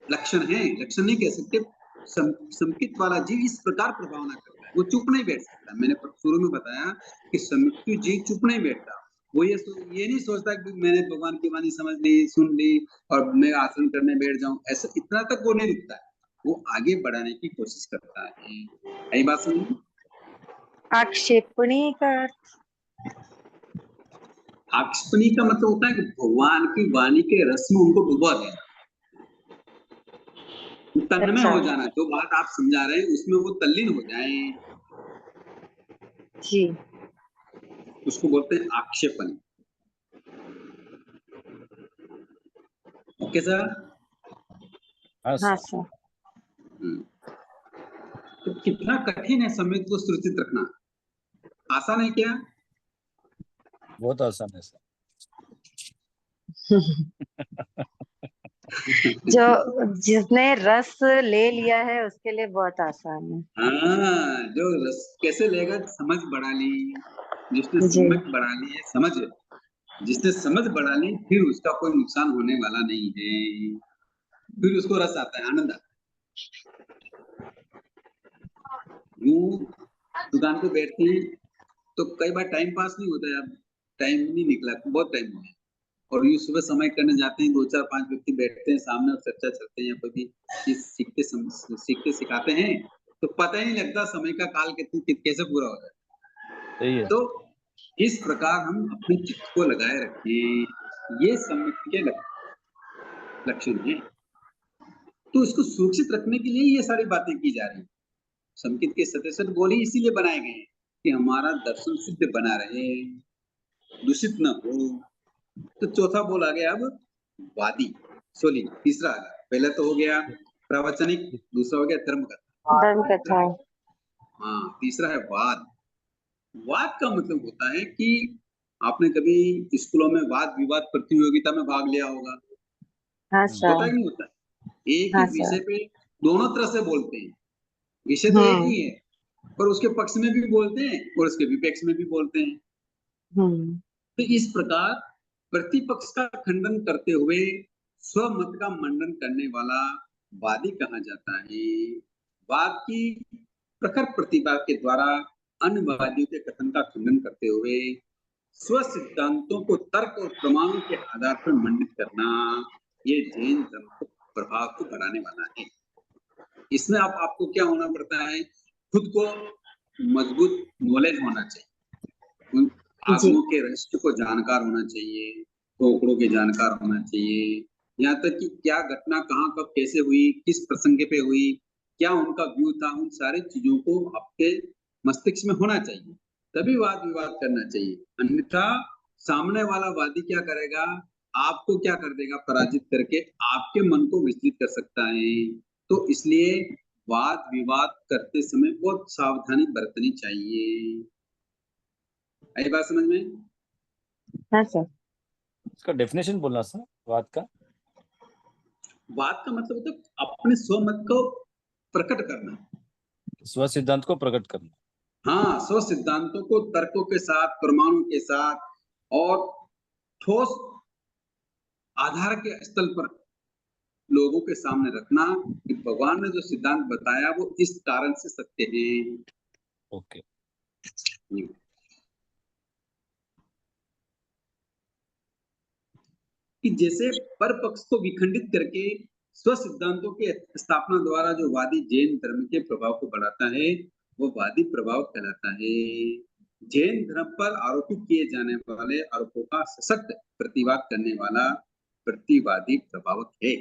लक्षण है, लक्षण नहीं कह सकते। संकित वाला जीव इस प्रकार प्रभावना करता है, वो चुप नहीं बैठ सकता। मैंने शुरू में बताया कि संकित जीव चुप नहीं बैठता। वो ये नहीं सोचता कि मैंने भगवान की वाणी समझ ली, सुन ली और मैं आसन करने बैठ जाऊं, ऐसा इतना तक वो नहीं रुकता है, वो आगे बढ़ाने की कोशिश करता है। यही बात समझ? आक्षेपणी का आक्षेपणी का मतलब होता है कि भगवान की वाणी के रस में उनको डुबा देना, तन्मय अच्छा। हो जाना। जो बात आप समझा रहे हैं उसमें वो तल्लीन हो जाएं, जी। उसको बोलते हैं आक्षेपण। Okay sir? हाँ हाँ सर। सर। तो कितना कठिन है संवेद को सुरक्षित रखना, आसान है क्या? बहुत आसान है सर। जो जिसने रस ले लिया है उसके लिए बहुत आसान है। हाँ, जो रस कैसे लेगा, समझ बढ़ा ली, जिसने जी। समझ बढ़ा ली है, जिसने समझ बढ़ा ली, फिर उसका कोई नुकसान होने वाला नहीं है, फिर उसको रस आता है, आनंद आता है। यूं दुकान पे बैठते हैं तो कई बार टाइम पास नहीं होता है, अब टाइम नहीं निकला, बहुत टाइम हो गया, और यूं सुबह समय करने जाते हैं, 2 4 5 व्यक्ति बैठते हैं सामने और चर्चा चलते हैं, या कोई भी चीज सीखते सिखाते हैं, तो पता ही नहीं लगता समय का काल कैसे पूरा हो जाए। सही है। तो इस प्रकार हम अपने चित्त को लगाए रखें, ये सम्यक के लक्षण है। तो इसको सुरक्षित रखने के लिए ये सारी बातें की जा रही है। संकित के 67 बोल ही इसीलिए बनाए गए हैं कि हमारा दर्शन शुद्ध बना रहे, दूषित न हो। तो चौथा बोल आ गया अब वादी, सॉरी तीसरा आ गया। पहले तो हो गया प्रवचनिक, दूसरा हो गया धर्म कथा। हाँ, तीसरा है वाद। वाद का मतलब होता है कि आपने कभी स्कूलों में वाद विवाद प्रतियोगिता में भाग लिया होगा, हाँ होता सर। ही नहीं होता? एक ही हाँ विषय सर। पे दोनों तरह से बोलते हैं, विषय तो एक ही है, पर उसके पक्ष में भी बोलते हैं और उसके विपक्ष में भी बोलते हैं। तो इस प्रकार प्रतिपक्ष का खंडन करते हुए स्वमत का मंडन करने वाला वादी कहा जाता है। वाद की प्रखर प्रतिभा के द्वारा अन्य वादियों के कथन का खंडन करते हुए स्व सिद्धांतों को तर्क और प्रमाणों के आधार पर मंडित करना, ये जैन धर्म को प्रभाव को बढ़ाने वाला है। इसमें आपको क्या होना पड़ता है, खुद को मजबूत नॉलेज होना चाहिए, उन आगमों के रहस्य को जानकार होना चाहिए, कोकड़ों के जानकार होना चाहिए, यहाँ तक कि क्या घटना कहाँ कब कैसे हुई, किस प्रसंग पे हुई, क्या उनका व्यू था, उन सारी चीजों को आपके मस्तिष्क में होना चाहिए, तभी वाद विवाद करना चाहिए। अन्यथा सामने वाला वादी क्या करेगा, आपको क्या कर देगा, पराजित करके आपके मन को विचलित कर सकता है। तो इसलिए वाद विवाद करते समय बहुत सावधानी बरतनी चाहिए। आई बात समझ में? हाँ सर। इसका डेफिनेशन बोलना सर, वाद का। वाद का मतलब होता है अपने स्वमत को प्रकट करना, स्व सिद्धांत को प्रकट करना। हाँ, स्व सिद्धांतों को तर्कों के साथ, प्रमाणों के साथ और ठोस आधार के स्थल पर लोगों के सामने रखना कि भगवान ने जो सिद्धांत बताया वो इस कारण से सत्य है। ओके। कि जैसे पर पक्ष को विखंडित करके स्व सिद्धांतों के स्थापना द्वारा जो वादी जैन धर्म के प्रभाव को बढ़ाता है वो वादी प्रभाव कहलाता है। जैन धर्म पर आरोपित किए जाने वाले आरोपों का सशक्त प्रतिवाद करने वाला प्रतिवादी प्रभावक है।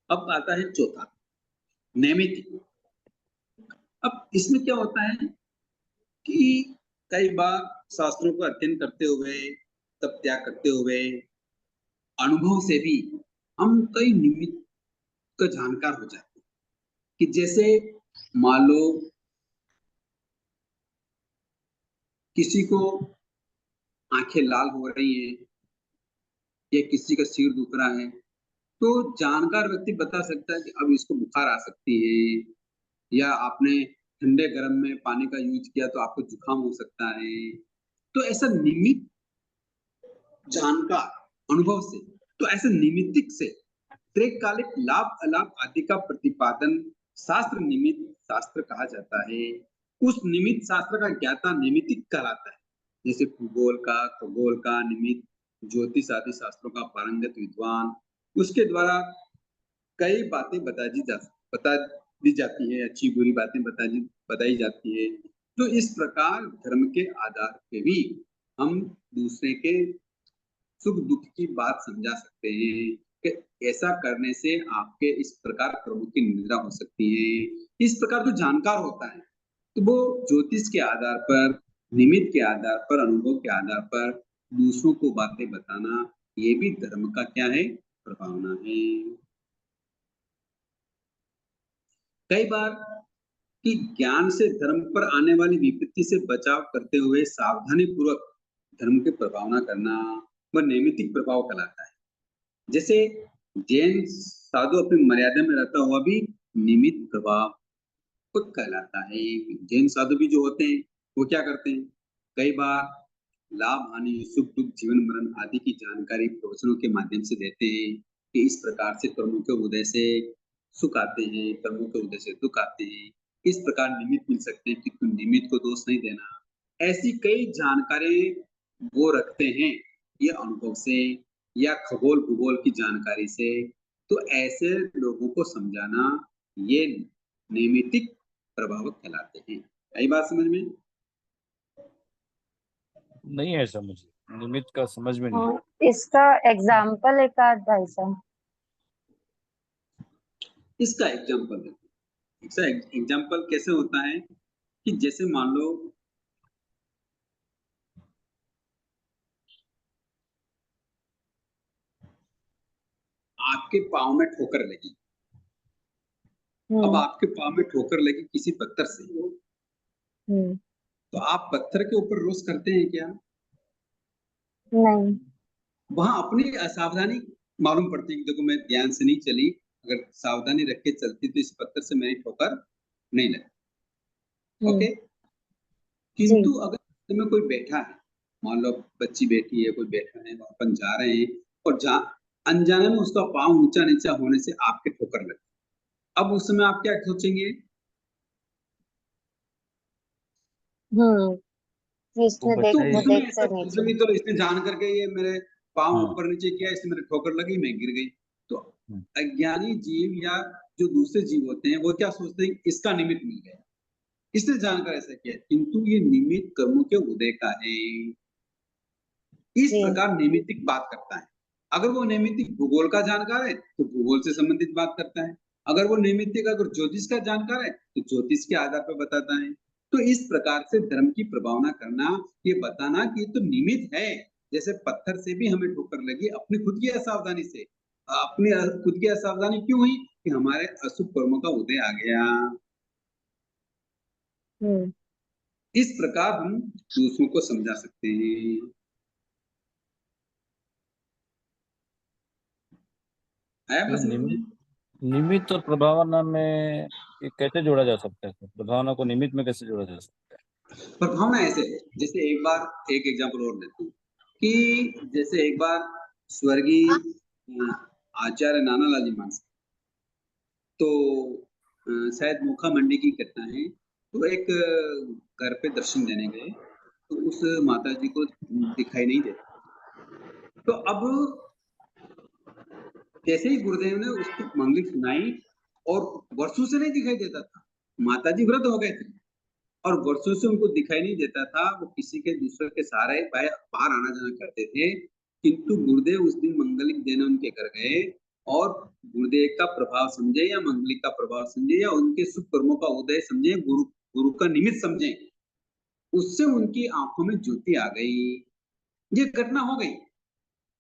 अब आता है चौथा, नैमित्तिक। अब इसमें क्या होता है कि कई बार शास्त्रों का अध्ययन करते हुए, तप त्याग करते हुए, अनुभव से भी हम कई निमित्त का जानकार हो जाते हैं। कि जैसे मान लो किसी को आंखें लाल हो रही हैं या किसी का सिर दुख रहा है तो जानकार व्यक्ति बता सकता है कि अब इसको बुखार आ सकती है, या आपने ठंडे गर्म में पानी का यूज किया तो आपको जुकाम हो सकता है। तो ऐसा निमित्त जानकार अनुभव से, तो ऐसे निमित्तिक से त्रिकालिक लाभ अलाभ आदि का प्रतिपादन शास्त्र निमित्त शास्त्र कहा जाता है। उस निमित्त शास्त्र का ज्ञाता नैमित्तिक कहलाता है। जैसे भूगोल का, खगोल का निमित्त, ज्योतिष आदि शास्त्रों का पारंगत विद्वान, उसके द्वारा कई बातें बता दी जाती है, अच्छी बुरी बातें बताई जाती है। तो इस प्रकार धर्म के आधार पे भी हम दूसरे के सुख दुख की बात समझा सकते हैं कि ऐसा करने से आपके इस प्रकार कर्मों की निद्रा हो सकती है। इस प्रकार जो जानकार होता है तो वो ज्योतिष के आधार पर, निमित्त के आधार पर, अनुभव के आधार पर दूसरों को बातें बताना, ये भी धर्म का क्या है, प्रभावना है। कई बार कि ज्ञान से धर्म पर आने वाली विपत्ति से बचाव करते हुए सावधानी पूर्वक धर्म की प्रभावना करना वह नैमित्तिक प्रभाव कहलाता है। जैसे जैन साधु अपनी मर्यादा में रहता हुआ भी निमित्त प्रभाव को कहलाता है। जैन साधु भी जो होते हैं वो क्या करते हैं, कई बार लाभ हानि, सुख दुख, जीवन मरण आदि की जानकारी प्रवचनों के माध्यम से देते हैं कि इस प्रकार से कर्मों के उदय से सुख आते हैं, कर्मों के उदय से दुख आते हैं, इस प्रकार निमित्त मिल सकते हैं, कि निमित्त को दोष नहीं देना। ऐसी कई जानकारी वो रखते हैं, ये अनुभव से या खगोल भूगोल की जानकारी से। तो ऐसे लोगों को समझाना ये नैमित्तिक प्रभावक कहलाते हैं। आई बात समझ में? नहीं है समझ, निमित्त का समझ में नहीं। इसका एग्जाम्पल एक आध भाई साहब। इसका एग्जाम्पल कैसे होता है कि जैसे मान लो आपके पाँव में ठोकर लगी। अब आपके पाँव में ठोकर लगी किसी पत्थर से, तो आप पत्थर के ऊपर रोष करते हैं क्या? नहीं। वहां अपनी असावधानी मालूम पड़ती है कि देखो मैं ध्यान से नहीं चली, अगर सावधानी रख के चलती तो इस पत्थर से मेरी ठोकर नहीं लगी। ओके। किंतु अगर में कोई बैठा है, मान लो बच्ची बैठी है, कोई बैठा है, अपन जा रहे हैं और अनजाने में उसका पाँव ऊंचा नीचा होने से आपके ठोकर लगी। अब उस समय आप क्या सोचेंगे? इसने तो देख उस समय देख ऐसा कर नहीं सोचेंगे तो इसने जान करके ये मेरे पाँव हाँ। ऊपर नीचे किया, इससे मेरे ठोकर लगी, मैं गिर गई। तो अज्ञानी जीव या जो दूसरे जीव होते हैं वो क्या सोचते हैं, इसका निमित्त मिल गया, इसने जानकर ऐसा किया, किंतु ये निमित्त कर्मों के उदय का है। इस प्रकार नैमित्तिक बात करता है। अगर वो नैमित्तिक भूगोल का जानकार है तो भूगोल से संबंधित बात करता है, अगर वो नैमित्तिक अगर ज्योतिष का जानकार है तो ज्योतिष के आधार पर बताता है। तो इस प्रकार से धर्म की प्रभावना करना, ये बताना कि तो निमित्त है। जैसे पत्थर से भी हमें ठोकर लगी अपनी खुद की असावधानी से। अपनी खुद की असावधानी क्यों हुई कि हमारे अशुभ कर्मों का उदय आ गया। इस प्रकार हम दूसरों को समझा सकते हैं। आया तो प्रश्न? निमित्त और प्रभावना में ये कैसे जोड़ा जा सकता है? प्रभावना को निमित्त में कैसे जोड़ा जा सकता है? प्रभावना ऐसे है, जैसे एक बार एक एग्जांपल और लेते हैं कि जैसे एक बार स्वर्गीय आचार्य नानालाल जी मानस तो शायद मोखा मंडी की घटना है, तो एक घर पे दर्शन देने गए तो उस माता जी को दिखाई नहीं देता। तो अब जैसे ही गुरुदेव ने उसको मंगली सुनाई और वर्षों से नहीं दिखाई देता था, माता जी व्रत हो गए थे और वर्षों से उनको दिखाई नहीं देता था, वो किसी के दूसरे के सहारे बाहर आना जाना करते थे, किंतु गुरुदेव उस दिन मंगलिक देने उनके घर गए और गुरुदेव का प्रभाव समझे या मंगलिक का प्रभाव समझे या उनके शुभ कर्मों का उदय समझे, गुरु का निमित्त समझे, उससे उनकी आंखों में ज्योति आ गई। ये घटना हो गई।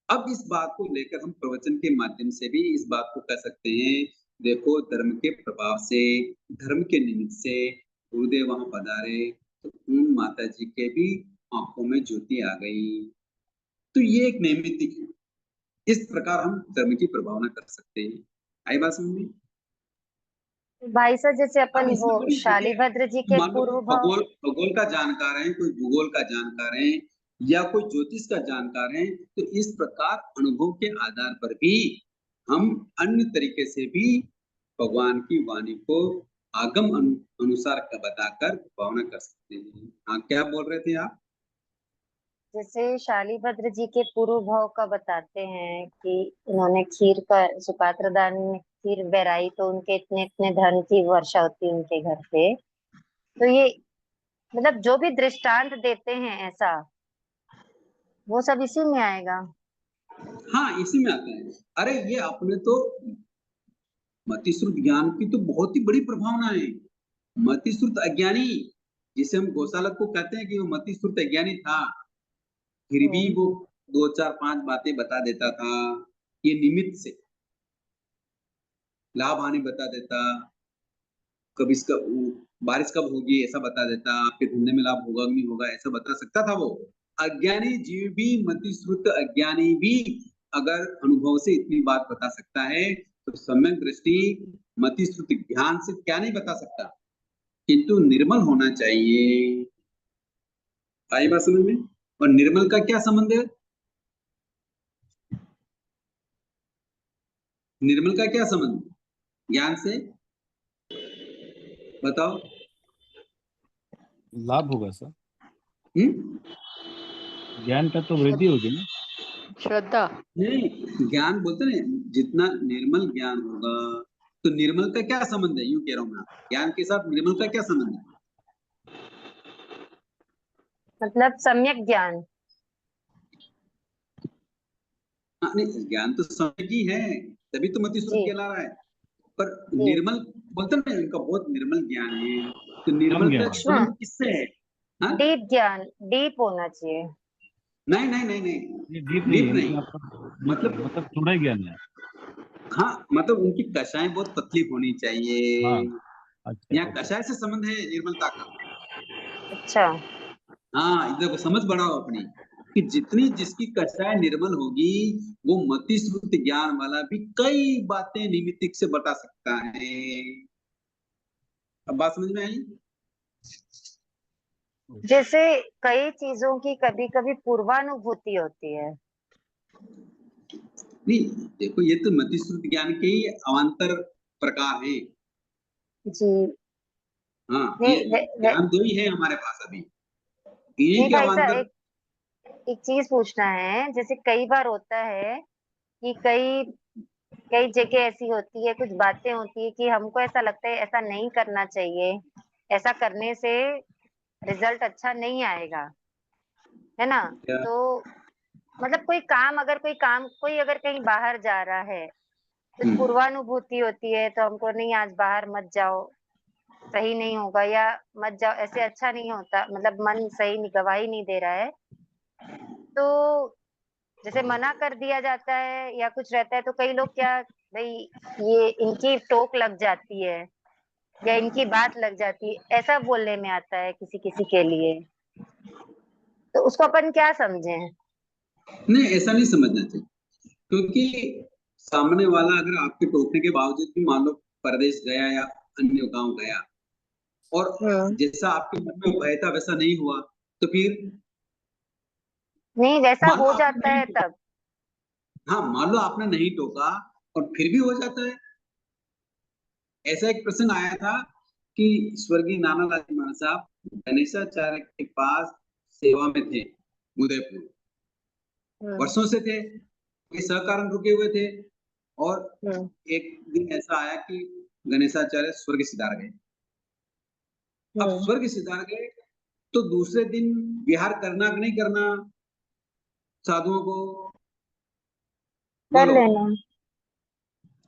अब इस बात को लेकर हम प्रवचन के माध्यम से भी इस बात को कह सकते हैं, देखो धर्म के प्रभाव से, धर्म के निमित्त से गुरुदेव वहां पधारे तो उन माता जी के भी आंखों में ज्योति आ गई। तो ये एक नैमित्तिक है। इस प्रकार हम धर्म की प्रभावना कर सकते हैं। आई बात समझ में? भाई साहब जैसे अब अपन वो इसमें बड़ी शालिभद्र जी के मान लो पूर्व भाव, भूगोल का जानकार है, कोई भूगोल का जानकार है या कोई ज्योतिष का जानकार है, तो इस प्रकार अनुभव के आधार पर भी हम अन्य तरीके से भी भगवान की वाणी को आगम अनुसार का बताकर भावना कर सकते हैं। हाँ, क्या बोल रहे थे आप? जैसे शालिभद्र जी के पूर्व भाव का बताते हैं कि उन्होंने खीर का सुपात्र दान में खीर बहराई तो उनके इतने इतने धन की वर्षा होती है उनके घर पे। तो ये मतलब जो भी दृष्टांत देते हैं ऐसा, वो सब इसी में आएगा। हाँ, इसी में आता है। अरे ये अपने तो मतिश्रुत ज्ञान की तो बहुत ही बड़ी प्रभावना है। मतिश्रुत अज्ञानी, जिसे हम गौशालक को कहते हैं कि वो मतिश्रुत अज्ञानी था, फिर भी वो 2 4 5 बातें बता देता था। ये निमित्त से लाभ हानि बता देता, कब इसका बारिश कब होगी ऐसा बता देता, आपके धंधे में लाभ होगा नहीं होगा ऐसा बता सकता था वो। अज्ञानी जीव भी, मतिश्रुत अज्ञानी भी अगर अनुभव से इतनी बात बता सकता है तो सम्यक दृष्टि मतिश्रुत ज्ञान से क्या नहीं बता सकता। किंतु निर्मल होना चाहिए। आई बात समझ में? और निर्मल का क्या संबंध है? निर्मल का क्या संबंध ज्ञान से? बताओ। लाभ होगा सर, हम्म? ज्ञान का तो वृद्धि होगी ना। श्रद्धा। नहीं, ज्ञान बोलते ना, जितना निर्मल ज्ञान होगा तो निर्मल का क्या संबंध है? यूं कह रहा हूं मैं, ज्ञान के साथ निर्मल का क्या संबंध है? मतलब सम्यक ज्ञान। हाँ, नहीं ज्ञान तो समय की है, तभी तो मतिश्रुत जी कहला रहा है। पर जी। निर्मल बोलते ना, इनका बहुत निर्मल ज्ञान है, तो कम निर्मल का ज्ञान, संबंध किससे है? हाँ? डीप ज्ञान, डीप होना चाहिए। नहीं नहीं नहीं नहीं, ये डीप नहीं डीप है, नहीं, मतलब मतलब थोड़ा ज्ञान है। हाँ, मतलब उनकी कषाएं बहुत पतली होनी हाँ, चाहिए। अच्छा यहाँ अच्छा। कषाय से संबंध है निर्मलता का। अच्छा। हाँ, इधर समझ बढ़ाओ अपनी, कि जितनी जिसकी कषाय निर्मल होगी वो मतिश्रुत ज्ञान वाला भी कई बातें निमित्तिक से बता सकता है। अब बात समझ में आई? जैसे कई चीजों की कभी कभी पूर्वानुभूति होती है। नहीं, देखो ये तो मतिश्रुत ज्ञान के ही अवान्तर प्रकार हैं। जी। हाँ, ये नहीं ज्ञान दो ही है हमारे पास अभी, इन्हीं नहीं के भाई साहब, अवान्तर। एक चीज पूछना है। जैसे कई बार होता है कि कई कई जगह ऐसी होती है, कुछ बातें होती है कि हमको ऐसा लगता है ऐसा नहीं करना चाहिए, ऐसा करने से रिजल्ट अच्छा नहीं आएगा, है ना। क्या? तो मतलब कोई अगर कहीं बाहर जा रहा है, कुछ हम्म, पूर्वानुभूति होती है तो हमको नहीं आज बाहर मत जाओ, सही नहीं होगा, या मत जाओ ऐसे अच्छा नहीं होता, मतलब मन सही नहीं, गवाही नहीं दे रहा है, तो जैसे मना कर दिया जाता है या कुछ रहता है तो कई लोग क्या, भाई ये इनकी टोक लग जाती है या इनकी बात लग जाती है, ऐसा बोलने में आता है किसी किसी के लिए। तो उसको अपन क्या समझें? नहीं ऐसा नहीं समझना चाहिए, क्योंकि सामने वाला अगर आपके टोकने के बावजूद भी मान लो परदेश गया या अन्य गांव गया और जैसा आपके मन में भय था वैसा नहीं हुआ, तो फिर नहीं, वैसा मान लो हो आपने जाता नहीं है टोका, तब। हाँ मान लो आपने नहीं टोका और फिर भी हो जाता है। ऐसा एक प्रसंग आया था कि स्वर्गीय नाना लाल महाराज साहब गणेशाचार्य के पास सेवा में थे उदयपुर, वर्षों से थे, ये सहकारण रुके हुए थे और एक दिन ऐसा आया कि गणेशाचार्य स्वर्ग सिधार गए। अब स्वर्ग सिधार गए तो दूसरे दिन विहार करना कि नहीं करना साधुओं को, कर बोलो। लेना,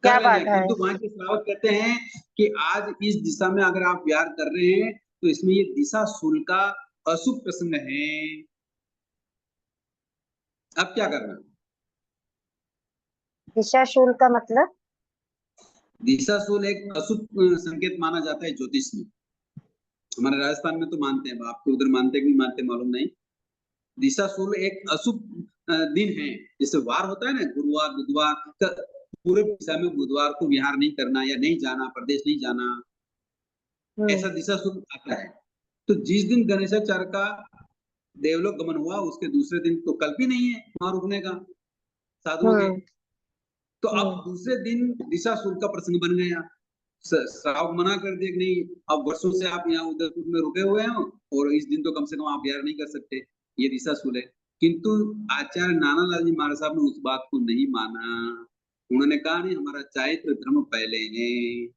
कर क्या रहे हैं, बाधा है। किंतु वहां के श्रावक कहते हैं कि आज इस दिशा में अगर आप विहार कर रहे हैं तो इसमें ये दिशा शूल का अशुभ प्रसंग है, अब क्या करना। दिशाशूल का मतलब? दिशाशूल एक अशुभ संकेत माना जाता है ज्योतिष में। हमारे राजस्थान में तो मानते हैं, आपके उधर मानते कि नहीं मानते मालूम नहीं। दिशाशूल एक अशुभ दिन है, जैसे वार होता है ना, गुरुवार बुधवार, पूरे दिशा में बुधवार को विहार नहीं करना या नहीं जाना, प्रदेश नहीं जाना, ऐसा दिशाशूल आता है। तो जिस दिन गणेशाचार्य का देवलोक गमन हुआ उसके दूसरे दिन तो कल्प ही नहीं है वहां रुकने का साधुओं के, तो अब दूसरे दिन दिशाशूल का प्रसंग बन गया। श्रावक मना कर दिया कि नहीं, अब वर्षों से आप यहाँ उदयपुर में रुके हुए हैं और इस दिन तो कम से कम आप विहार नहीं कर सकते, ये दिशाशूल है। किंतु आचार्य नाना लाल जी महाराज साहब ने उस बात को नहीं माना। उन्होंने कहा नहीं, हमारा चारित्र धर्म पहले है,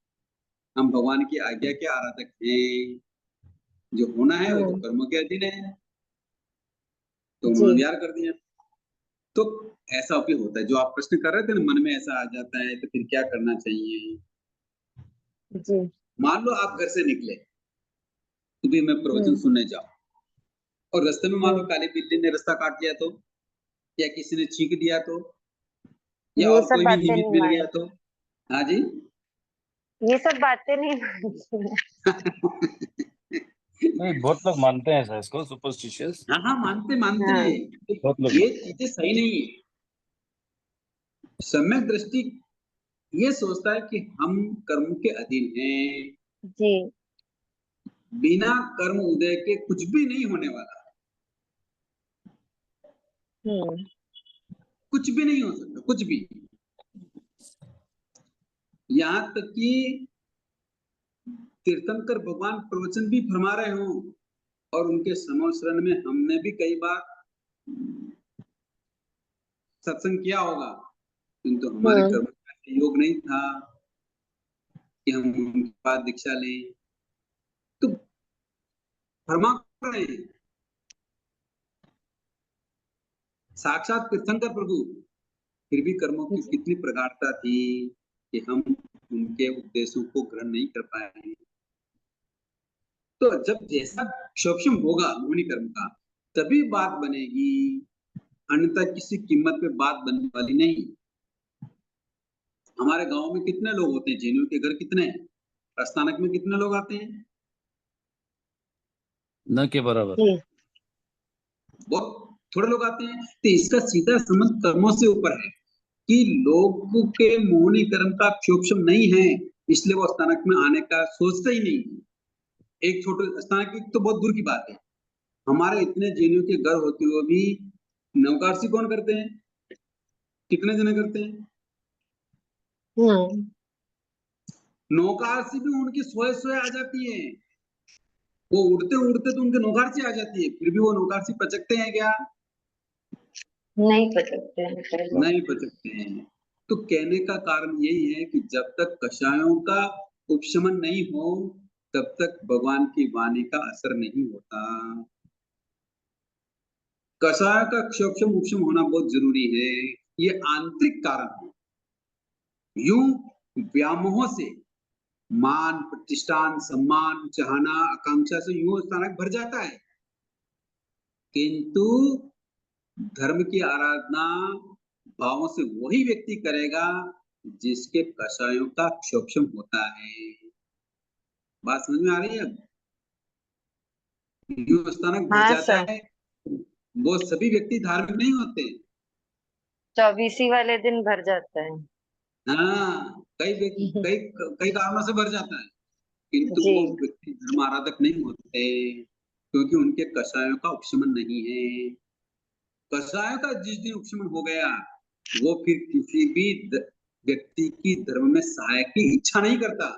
हम भगवान की आज्ञा के आराधक हैं, जो होना है वो तो कर्मों के अधीन है, तो उन्होंने विहार कर दिया। तो ऐसा भी होता है, जो आप प्रश्न कर रहे थे ना, मन में ऐसा आ जाता है तो फिर क्या करना चाहिए। जी। मान लो आप घर से निकले तो भी मैं प्रवचन सुनने जाऊं और रास्ते में मान लो काली बिल्ली ने रास्ता काट दिया तो, या किसी ने छींक दिया तो, या ये और सब कोई भी बातें निमित्त नहीं मिल मान गया तो। हाँ जी। ये सब बातें नहीं मानती मैं। नहीं, बहुत लोग मानते हैं सर इसको, सुपरस्टिशियस। हाँ हाँ, मानते मानते हाँ। हैं, बहुत लोग ये चीजें सही नहीं है। सम्यक दृष्टि ये सोचता है कि हम कर्म के अधीन हैं, जी। बिना कर्म उदय के कुछ भी नहीं होने वाला, कुछ भी नहीं हो सकता, कुछ भी। यहाँ तक कि तीर्थंकर भगवान प्रवचन भी फरमा रहे हो और उनके समोशरण में हमने भी कई बार सत्संग किया होगा, किंतु हमारे कर्म का योग नहीं था कि हम उनके पास दीक्षा लें। तो फरमा रहे हैं साक्षात तीर्थंकर प्रभु, फिर भी कर्मों की कितनी प्रगाढ़ता थी कि हम उनके उपदेशों को ग्रहण नहीं कर पाए। तो जब जैसा सूक्ष्म होगा मोहिनी कर्म का तभी बात बनेगी, अन्यथा किसी कीमत पे बात बनने वाली नहीं। हमारे गांव में कितने लोग होते हैं, जैनियों के घर कितने हैं, प्रस्थानक में कितने लोग आते हैं, न के बराबर, बहुत थोड़े लोग आते हैं। तो इसका सीधा संबंध कर्मों से ऊपर है कि लोगों के मोहिनी कर्म का सूक्ष्म नहीं है, इसलिए वो स्थानक में आने का सोचते ही नहीं। एक छोटे स्थानक की तो बहुत दूर की बात है, हमारे इतने जैनियों के घर होते हुए भी नवकार्सी कौन करते हैं, कितने जने करते हैं। नौकारसी भी उनकी सोए सोए आ जाती है, वो उड़ते उड़ते तो उनके नौकारसी आ जाती है, फिर भी वो नौकारसी पचकते हैं क्या? नहीं पचकते हैं। नहीं पचकते हैं। तो कहने का कारण यही है कि जब तक कषायों का उपशमन नहीं हो तब तक भगवान की वाणी का असर नहीं होता। कषाय का क्षोक्षम उपशम होना बहुत जरूरी है, ये आंतरिक कारण है। यूं व्यामोह से मान प्रतिष्ठान सम्मान चाहना आकांक्षा से यूं स्थानक भर जाता है, किंतु धर्म की आराधना भावों से वही व्यक्ति करेगा जिसके कषायों का क्षोक्षम होता है। बात समझ में आ रही है? अब यूं स्थानक भर हाँ जाता सर। है, वो सभी व्यक्ति धार्मिक नहीं होते। 24 वाले दिन भर जाता है। हाँ, कई कई कारणों से भर जाता है, किंतु जी। वो व्यक्ति धर्म आराधक नहीं होते क्योंकि उनके कषायों का उपशमन नहीं है। कषायों का जिस दिन उपशमन हो गया, वो फिर किसी भी व्यक्ति की धर्म में सहायक की इच्छा नहीं करता।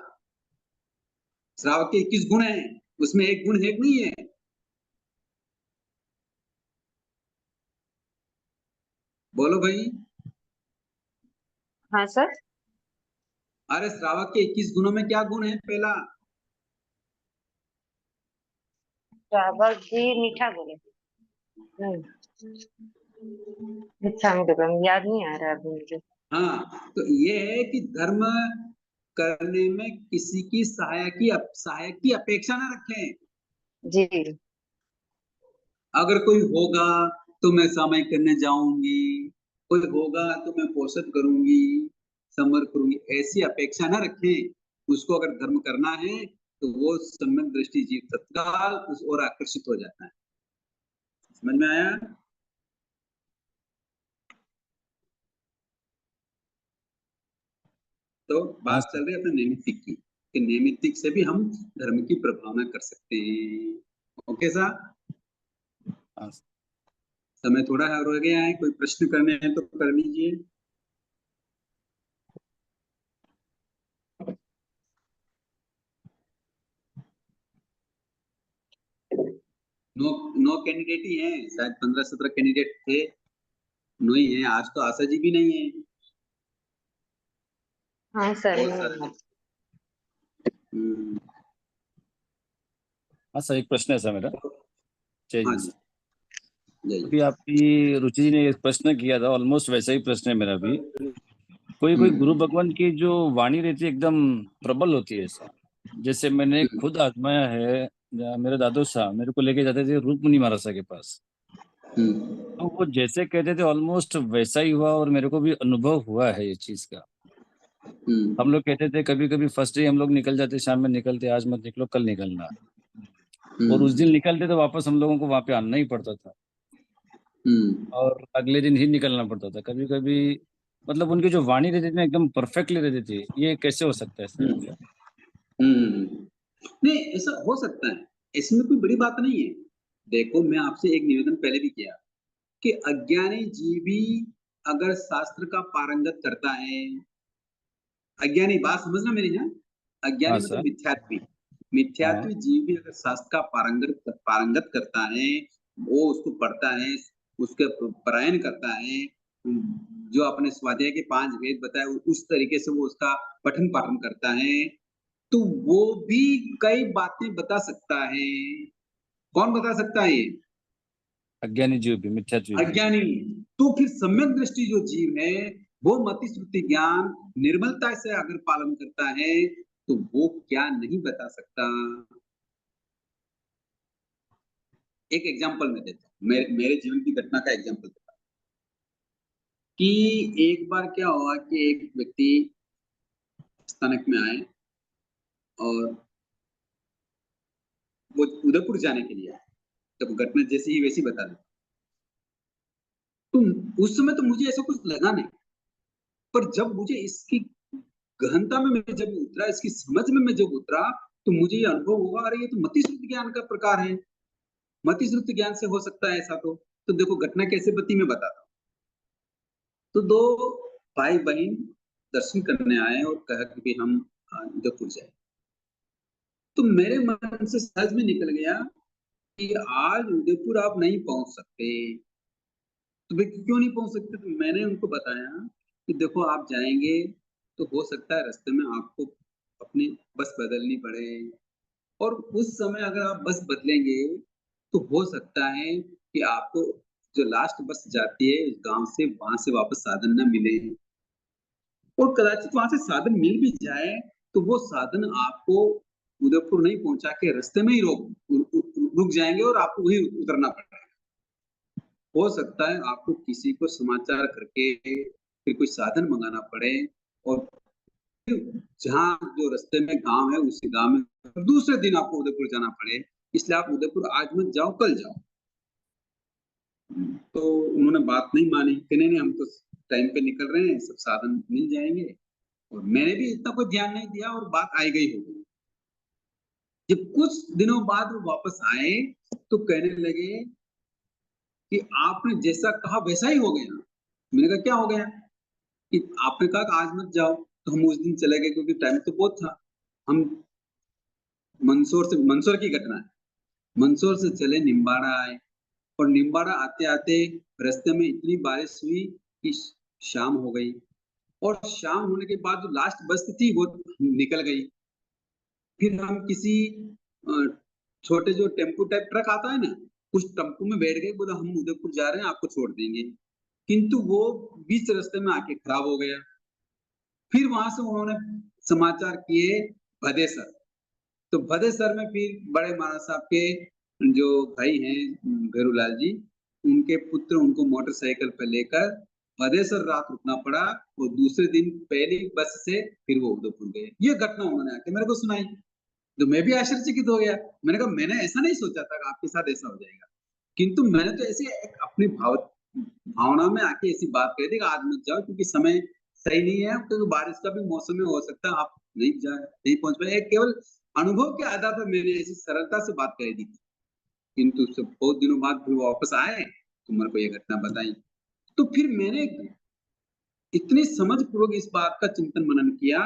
श्रावक के 21 गुण हैं, उसमें एक गुण है कि नहीं है? बोलो भाई। हाँ सर। अरे श्रावक के 21 गुणों में क्या गुण है? पहला श्रावक जी मीठा बोले नहीं, अच्छा मुझे याद नहीं आ रहा अभी मुझे। हाँ, तो ये है कि धर्म करने में किसी की सहायक की अपेक्षा ना रखें। जी। अगर कोई होगा तो मैं सामयिक करने जाऊंगी, कोई होगा तो मैं पोषण करूंगी, समर करूंगी, ऐसी अपेक्षा ना रखें। उसको अगर धर्म करना है तो वो सम्यक दृष्टि जीव तत्काल उस ओर आकर्षित हो जाता है। समझ में आया? तो हाँ बात सर। चल रही है अपने नैमित्तिक की, कि नैमित्तिक से भी हम धर्म की प्रभावना कर सकते हैं। ओके साहब, हाँ सर। समय थोड़ा है और हो गया है, कोई प्रश्न करने हैं तो कर लीजिए। नो नो कैंडिडेट ही हैं, शायद 15-17 कैंडिडेट थे, नो ही है। आज तो आशा जी भी नहीं है, हाँ सर। बहुत सारे। हम्म, हाँ सर, एक प्रश्न है सर मेरा, जय हाँ जी जी, सर। जय अभी आपकी रुचि जी ने एक प्रश्न किया था, ऑलमोस्ट वैसा ही प्रश्न है मेरा भी। कोई कोई गुरु भगवान की जो वाणी रहती है एकदम प्रबल होती है सर। जैसे मैंने खुद आजमाया है, मेरे दादू साहब मेरे को लेके जाते थे रूप मुनि महाराज के पास, तो वो जैसे कहते थे ऑलमोस्ट वैसा ही हुआ, और मेरे को भी अनुभव हुआ है ये चीज का। हम लोग कहते थे कभी कभी फर्स्ट डे हम लोग निकल जाते, शाम में निकलते, आज मत निकलो कल निकलना, और उस दिन निकलते तो वापस हम लोगों को वहां पे आना ही पड़ता था, और अगले दिन ही निकलना पड़ता था कभी कभी। मतलब उनकी जो वाणी रहती थी ना एकदम परफेक्टली रहती थी। ये कैसे हो सकता है सर ऐसा? नहीं, ऐसा हो सकता है, इसमें कोई बड़ी बात नहीं है। देखो, मैं आपसे एक निवेदन पहले भी किया कि अज्ञानी जीवी अगर शास्त्र का पारंगत करता है, अज्ञानी, बात समझना मेरी, है हाँ अज्ञानी मतलब सर। मिथ्यात्वी, हाँ। मिथ्यात्वी जीव भी अगर शास्त्र का पारंगत करता है, वो उसको पढ़ता है, उसके पारायण करता है, जो अपने स्वाध्याय के 5 वेद बताए उस तरीके से वो उसका पठन पाठन करता है, तो वो भी कई बातें बता सकता है। कौन बता सकता है? ये अज्ञानी जीव भी, मिथ्यात्व भी। अज्ञानी। तो फिर सम्यक दृष्टि जो जीव है, वो मति श्रुति ज्ञान निर्मलता से अगर पालन करता है तो वो क्या नहीं बता सकता। एक एग्जांपल मैं देता हूँ, मेरे जीवन की घटना का एग्जांपल देता हूँ कि एक बार क्या हुआ कि एक व्यक्ति स्थानक में आए और वो उदयपुर जाने के लिए आए। जब घटना जैसी ही वैसी बता देता, तो उस समय तो मुझे ऐसा कुछ लगा नहीं, पर जब मुझे इसकी गहनता में मैं जब उतरा, इसकी समझ में मैं जब उतरा, तो मुझे ये अनुभव हुआ, अरे ये तो मति श्रुति ज्ञान का प्रकार है, मति श्रुति ज्ञान से हो सकता है ऐसा। तो देखो घटना कैसे बती, मैं बताता हूँ। तो 2 भाई बहन दर्शन करने आए और कहा कि हम उदयपुर जाए। तो मेरे मन से सहज में निकल गया कि आज उदयपुर आप नहीं पहुंच सकते। तो वे क्यों नहीं पहुंच सकते? तो मैंने उनको बताया कि देखो, आप जाएंगे तो हो सकता है रास्ते में आपको अपनी बस बदलनी पड़े, और उस समय अगर आप बस बदलेंगे तो हो सकता है कि आपको जो लास्ट बस जाती है उस गांव से, वहां से वापस साधन न मिले, और कदाचित वहां से साधन मिल भी जाए तो वो साधन आपको उदयपुर नहीं पहुंचा के रास्ते में ही रुक जाएंगे और आपको वहीं उतरना पड़ेगा। हो सकता है आपको किसी को समाचार करके फिर कोई साधन मंगाना पड़े, और जहाँ जो रास्ते में गांव है उसी गांव में दूसरे दिन आपको उदयपुर जाना पड़े, इसलिए आप उदयपुर आज मत जाओ, कल जाओ। तो उन्होंने बात नहीं मानी कि नहीं नहीं, हम तो टाइम पे निकल रहे हैं, सब साधन मिल जाएंगे। और मैंने भी इतना कोई ध्यान नहीं दिया और बात आई गई हो गई। जब कुछ दिनों बाद वो वापस आए तो कहने लगे कि आपने जैसा कहा वैसा ही हो गया। मैंने कहा क्या हो गया? कि आपने कहा कि आज मत जाओ, तो हम उस दिन चले गए क्योंकि टाइम तो बहुत था। हम मंदसौर की घटना है, मंदसौर से चले निम्बाड़ा आए और निम्बाड़ा आते आते रास्ते में इतनी बारिश हुई कि शाम हो गई और शाम होने के बाद जो लास्ट बस थी वो निकल गई। फिर हम किसी छोटे जो टेम्पो टाइप ट्रक आता है ना, उस टेम्पो में बैठ गए, बोला हम उदयपुर जा रहे हैं, आपको छोड़ देंगे। किंतु वो बीच रास्ते में आके खराब हो गया। फिर वहां से उन्होंने समाचार किए भदेसर, तो भदेसर में फिर बड़े महाराज साहब के जो भाई हैं भैरूलाल जी, उनके पुत्र उनको मोटरसाइकिल पर लेकर भदेसर रात रुकना पड़ा और दूसरे दिन पहली बस से फिर वो उदयपुर गए। ये घटना उन्होंने आके मेरे को सुनाई, तो मैं भी आश्चर्यचकित हो गया। मैंने कहा मैंने ऐसा नहीं सोचा था कि आपके साथ ऐसा हो जाएगा, किंतु मैंने तो ऐसे एक अपनी भावना में आके ऐसी बात कही थी कि आज मत जाओ क्योंकि समय सही नहीं है, क्योंकि बारिश का भी मौसम में हो सकता है आप नहीं पहुंच पाए। केवल अनुभव के आधार पर मैंने ऐसी सरलता से बात कही थी, किंतु बहुत दिनों बाद फिर वापस आए तो मेरे को ये घटना बताई। तो फिर मैंने इतनी समझ पूर्वक इस बात का चिंतन मनन किया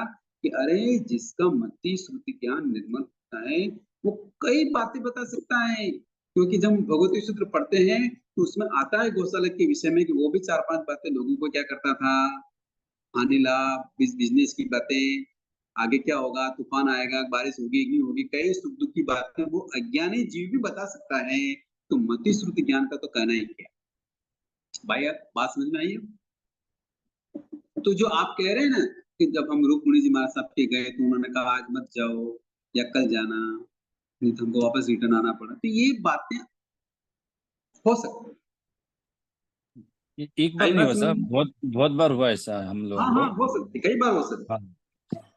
कि अरे जिसका मति श्रुति ज्ञान निर्मल होता है वो कई बातें बता सकता है। क्योंकि जब हम भगवती सूत्र पढ़ते हैं तो उसमें आता है गौशाला के विषय में कि वो भी 4-5 बातें लोगों को क्या करता था, हानि लाभ, बिजनेस की बातें, आगे क्या होगा, तूफान आएगा, बारिश होगी नहीं होगी, कई सुख दुख की बातें वो अज्ञानी जीव भी बता सकता है। तो मति श्रुति ज्ञान का तो कहना ही क्या भाई। आप बात समझ में आई है? तो जो आप कह रहे हैं ना कि जब हम रुक्मिणी जी महाराज साहब के गए तो उन्होंने कहा आज मत जाओ या कल जाना, नहीं तो हमको वापस रिटर्न आना पड़ा, तो ये बातें हो सकती है। एक बार नहीं हुआ साहब, बहुत बहुत बार हुआ ऐसा हम लोगों हाँ को। हो सकती, कई बार हो सकती। हाँ,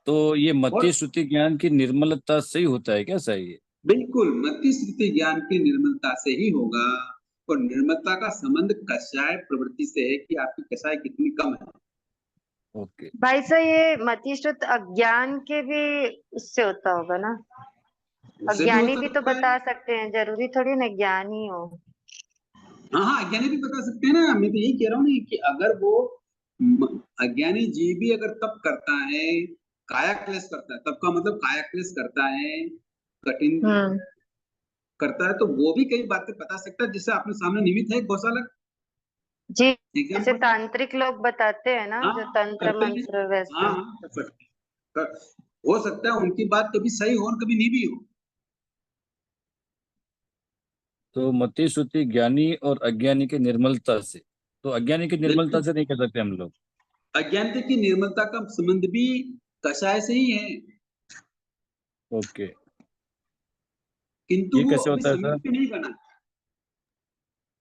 तो ये मति श्रुति ज्ञान की निर्मलता से ही होता है क्या सही है? बिल्कुल, मति श्रुति ज्ञान की निर्मलता से ही होगा। और निर्मलता का संबंध कषाय प्रवृत्ति से है कि आपकी कषाय कितनी कम है। ओके भाई साहब, ये मति श्रुति अज्ञान के भी उससे होता होगा ना? अज्ञानी भी तो बता सकते हैं, जरूरी थोड़ी ना ज्ञानी हो। हाँ अज्ञानी भी बता सकते हैं ना। मैं तो यही कह रहा हूँ कि अगर वो अज्ञानी जीव भी अगर तप करता है, काया क्लेश करता है, तब का मतलब काया क्लेश करता है, कठिन करता है, तो वो भी कई बातें बता सकता है जिससे आपने सामने निमित्त है गौशाला जी। जैसे तांत्रिक लोग बताते हैं ना, जो तंत्र मंत्र वैसे। हो सकता है उनकी बात कभी सही हो और कभी नहीं भी हो। तो मति श्रुति ज्ञानी और अज्ञानी की निर्मलता से, तो अज्ञानी की निर्मलता से नहीं कह सकते हम लोग। अज्ञानी की निर्मलता का संबंध भी कषाय से ही है। ओके, किंतु ये वो कैसे अपनी होता है समय पे नहीं बना।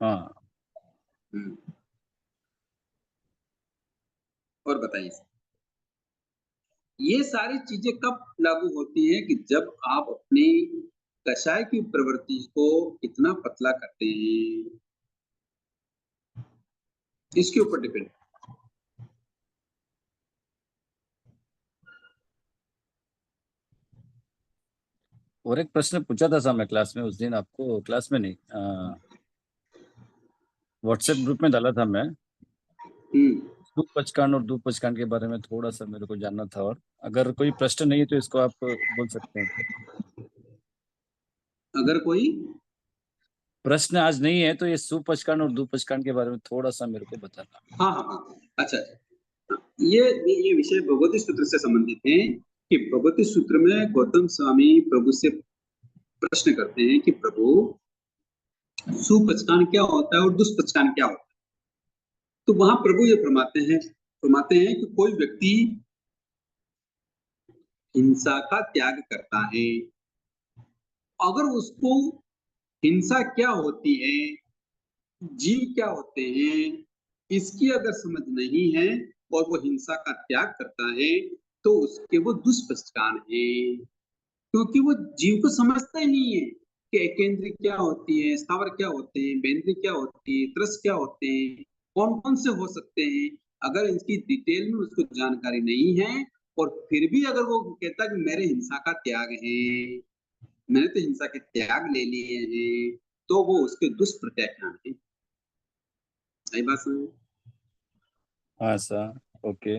हाँ, और बताइए, ये सारी चीजें कब लागू होती हैं कि जब आप अपनी कषाय की प्रवृत्ति को इतना पतला करते हैं, इसके ऊपर डिपेंड। और एक प्रश्न पूछा था साहब मैं क्लास में उस दिन, आपको क्लास में नहीं, व्हाट्सएप ग्रुप में डाला था मैं। धूप पचकांड और धूप पचकांड के बारे में थोड़ा सा मेरे को जानना था, और अगर कोई प्रश्न नहीं है तो इसको आप बोल सकते हैं। अगर कोई प्रश्न आज नहीं है तो ये सुपचकांड और धूपचकांड के बारे में थोड़ा सा मेरे को बताना। हाँ अच्छा, ये विषय भगवती सूत्र से संबंधित है कि भगवती सूत्र में गौतम स्वामी प्रभु से प्रश्न करते हैं कि प्रभु सुपचकांड क्या होता है और दुष्पचकांड क्या होता है। तो वहां प्रभु ये फरमाते हैं कि कोई व्यक्ति हिंसा का त्याग करता है, अगर उसको हिंसा क्या होती है, जीव क्या होते हैं, इसकी अगर समझ नहीं है और वो हिंसा का त्याग करता है तो उसके वो दुष्पचकांड है। क्योंकि वो जीव को समझता ही नहीं है कि एकेंद्री क्या होती है, स्थावर क्या होते हैं, बेंद्री क्या होती है, त्रस क्या होते हैं, कौन कौन से हो सकते हैं। अगर इसकी डिटेल में उसको जानकारी नहीं है और फिर भी अगर वो कहता है कि मेरे हिंसा का त्याग है, मैंने तो हिंसा के त्याग ले लिए हैं, तो वो उसके दुष्प्रत्याख्यान है। सही बात समझ? हाँ सर, ओके।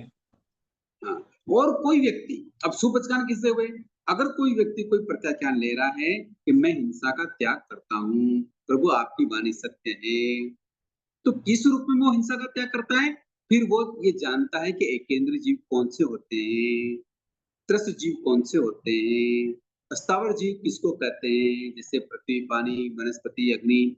हाँ, और कोई व्यक्ति, अब सुपचकान किससे हुए? अगर कोई व्यक्ति कोई प्रत्याख्यान ले रहा है कि मैं हिंसा का त्याग करता हूँ, प्रभु आपकी वाणी सत्य है, तो किस रूप में वो हिंसा का त्याग करता है? फिर वो ये जानता है कि एकेंद्रीय जीव कौन से होते हैं, त्रस्त जीव कौन से होते हैं, स्थावर जीव किसको कहते हैं, जैसे पृथ्वी, पानी, वनस्पति, अग्नि,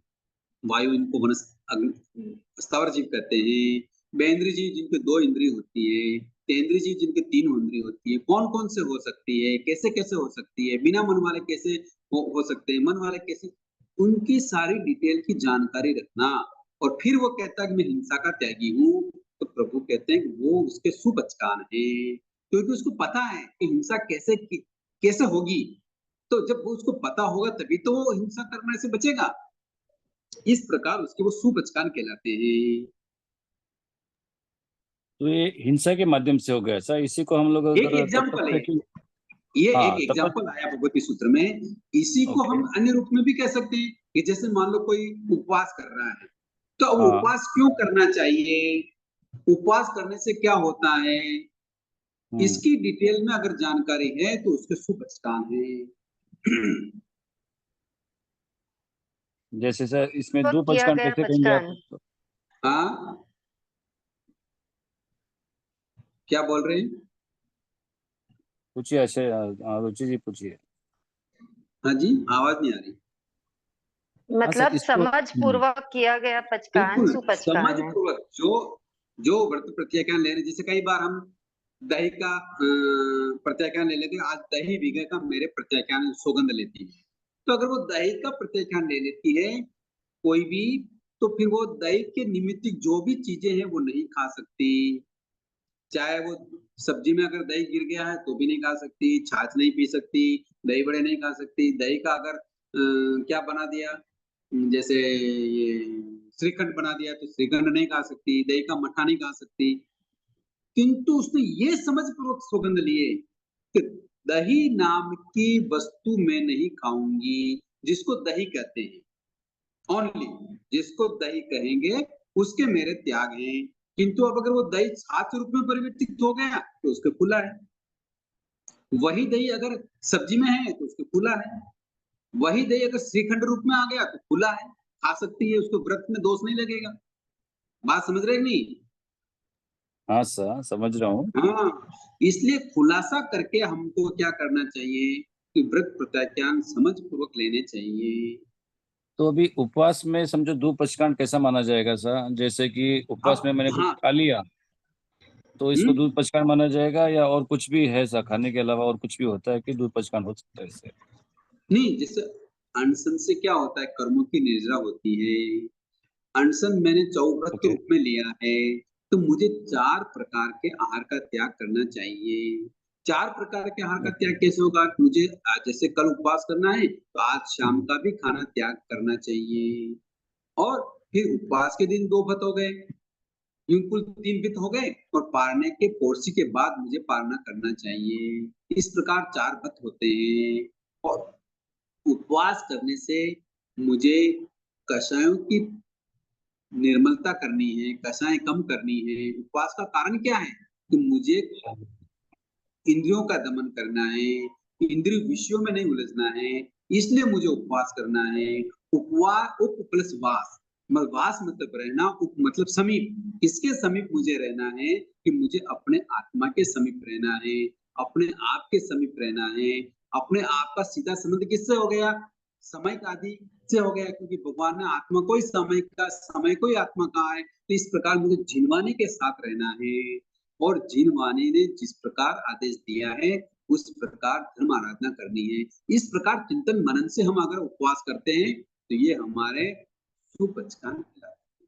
वायु, इनको स्थावर जीव कहते हैं। बेंद्रीय जीव जिनके 2 इंद्रिय होती है, तेंद्रीय जीव जिनके 3 इंद्रिय होती है, कौन कौन से हो सकती है, कैसे कैसे हो सकती है, बिना मन वाले कैसे हो सकते हैं, मन वाले कैसे, उनकी सारी डिटेल की जानकारी रखना। और फिर वो कहता है कि मैं हिंसा का त्यागी हूँ, तो प्रभु कहते हैं कि वो उसके सुपचकान है, क्योंकि उसको पता है कि हिंसा कैसे कैसे होगी। तो जब वो उसको पता होगा तभी तो वो हिंसा करने से बचेगा। इस प्रकार उसके वो सुपचकान कहलाते हैं। तो ये हिंसा के माध्यम से हो गया सर, इसी को हम लोग एक अगर एग्जाम्पल है, तपस्या की। ये एक हाँ, एग्जाम्पल आया भगवती सूत्र में। इसी को ओके। हम अन्य रूप में भी कह सकते हैं कि जैसे मान लो कोई उपवास कर रहा है, तो वो हाँ। उपवास क्यों करना चाहिए, उपवास करने से क्या होता है, इसकी डिटेल में अगर जानकारी है तो उसके सुपचकान है। जैसे सर इसमें तो 2 किया पंचकान गया कैसे कहेंगे पचकान। आप? हाँ, क्या बोल रहे हैं? पूछिए अक्षय, रुचि जी पूछिए। हाँ जी, आवाज नहीं आ रही। हाँ सर, मतलब इसको समझ पूर्वक किया गया पचकान बिल्कुल समझ सुपचकान है। पूर्वक जो जो व्रत प्रत्याख्यान ले रहे, जैसे कई बार हम दही का प्रत्याख्यान ले लेते हैं, आज दही भिगे का मेरे प्रत्याख्यान सौगंध लेती है, तो अगर वो दही का प्रत्याख्यान ले लेती है कोई भी, तो फिर वो दही के निमित्त जो भी चीजें हैं वो नहीं खा सकती। चाहे वो सब्जी में अगर दही गिर गया है तो भी नहीं खा सकती, छाछ नहीं पी सकती, दही बड़े नहीं खा सकती, दही का अगर क्या बना दिया, जैसे ये श्रीखंड बना दिया तो श्रीखंड नहीं खा सकती, दही का मट्ठा नहीं खा सकती। किंतु उसने ये समझ पूर्वक सौगंध लिए कि दही नाम की वस्तु मैं नहीं खाऊंगी, जिसको दही कहते हैं, ओनली जिसको दही कहेंगे उसके मेरे त्याग हैं। किंतु अब अगर वो दही छाछ रूप में परिवर्तित हो गया तो उसके खुला है, वही दही अगर सब्जी में है तो उसके खुला है, वही दही अगर श्रीखंड रूप में आ गया तो खुला है, खा सकती है, उसको व्रत में दोष नहीं लगेगा। बात समझ रहे नहीं? हाँ सर, समझ रहा हूँ। हाँ, इसलिए खुलासा करके हमको क्या करना चाहिए कि व्रत प्रत्याख्यान समझ पूर्वक लेने चाहिए। तो अभी उपवास में समझो 2 पंचकान कैसा माना जाएगा सर? जैसे कि उपवास में अब मैंने कुछ हाँ, खा लिया तो इसको 2 पंचकान माना जाएगा, या और कुछ भी है सर, खाने के अलावा और कुछ भी होता है कि 2 पंचकान हो सकता है इससे? नहीं, जैसे अनशन से क्या होता है, कर्मों की निर्जरा होती है। अनशन मैंने चौव्रत के ओके। रूप में लिया है, तो मुझे 4 प्रकार के आहार का त्याग करना चाहिए। 4 प्रकार के आहार का ओके। त्याग कैसे होगा? मुझे आज जैसे कल उपवास करना है, तो आज शाम का भी खाना त्याग करना चाहिए। और फिर उपवास के दिन 2 व्रत हो गए, यूं कुल 3 व्रत हो गए, और पारने के पोर्सी के बाद मुझे पारना करना चाहिए। इस प्रकार 4 व्रत होते हैं। और उपवास करने से मुझे कषायों की निर्मलता करनी है, कषाय कम करनी है। उपवास का कारण क्या है कि मुझे इंद्रियों का दमन करना है, इंद्रिय विषयों में नहीं उलझना है, इसलिए मुझे उपवास करना है। उपवास उप प्लस वास, वास मतलब रहना, उप मतलब समीप, किसके समीप मुझे रहना है कि मुझे अपने आत्मा के समीप रहना है, अपने आप के समीप रहना है। अपने आप का सीधा संबंध किससे हो गया? समय का आदि से हो गया, क्योंकि भगवान ने आत्मा को ही समय का, समय को ही आत्मा कहा है। तो इस प्रकार मुझे जिनवानी के साथ रहना है, और जिनवानी ने जिस प्रकार आदेश दिया है उस प्रकार धर्म आराधना करनी है। इस प्रकार चिंतन मनन से हम अगर उपवास करते हैं तो ये हमारे सुपचकान कहलाते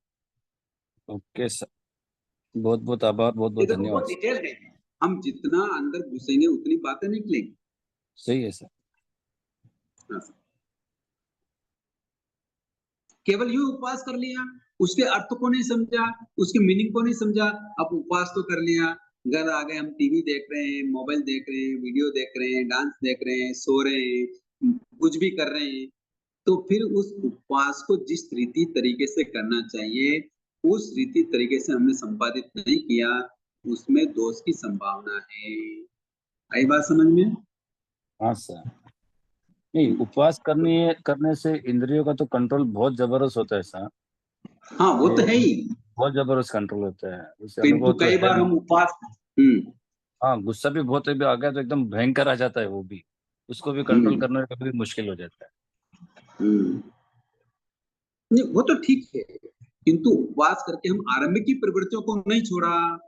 हैं। ओके सर, बहुत बहुत आभार, बहुत ये बहुत देखो धन्यवाद बहुत सर। डिटेल है, हम जितना अंदर घुसेंगे उतनी बातें निकलेंगी। सही है सर। हाँ सर। केवल यूं उपवास कर लिया, उसके अर्थ को नहीं समझा, उसके मीनिंग को नहीं समझा, अब उपवास तो कर लिया, घर आ गए, हम टीवी देख रहे हैं, मोबाइल देख रहे हैं, वीडियो देख रहे हैं, डांस देख रहे हैं, सो रहे हैं, कुछ भी कर रहे हैं, तो फिर उस उपवास को जिस रीति तरीके से करना चाहिए उस रीति तरीके से हमने संपादित नहीं किया, उसमें दोष की संभावना है। आई बात समझ में? हाँ सर। नहीं, उपवास करने से इंद्रियों का तो कंट्रोल बहुत जबरदस्त होता है सर। हाँ वो तो है ही, बहुत जबरदस्त कंट्रोल होता है, उससे किंतु अनुभव तो कई है बार भी। हम उपवास हाँ, गुस्सा भी बहुत अभी आ गया तो एकदम भयंकर आ जाता है, वो भी उसको भी कंट्रोल करना कभी मुश्किल हो जाता है। नहीं वो तो ठीक है, किंतु उपवास करके हम आरंभिक की प्रवृत्तियों को नहीं छोड़ा,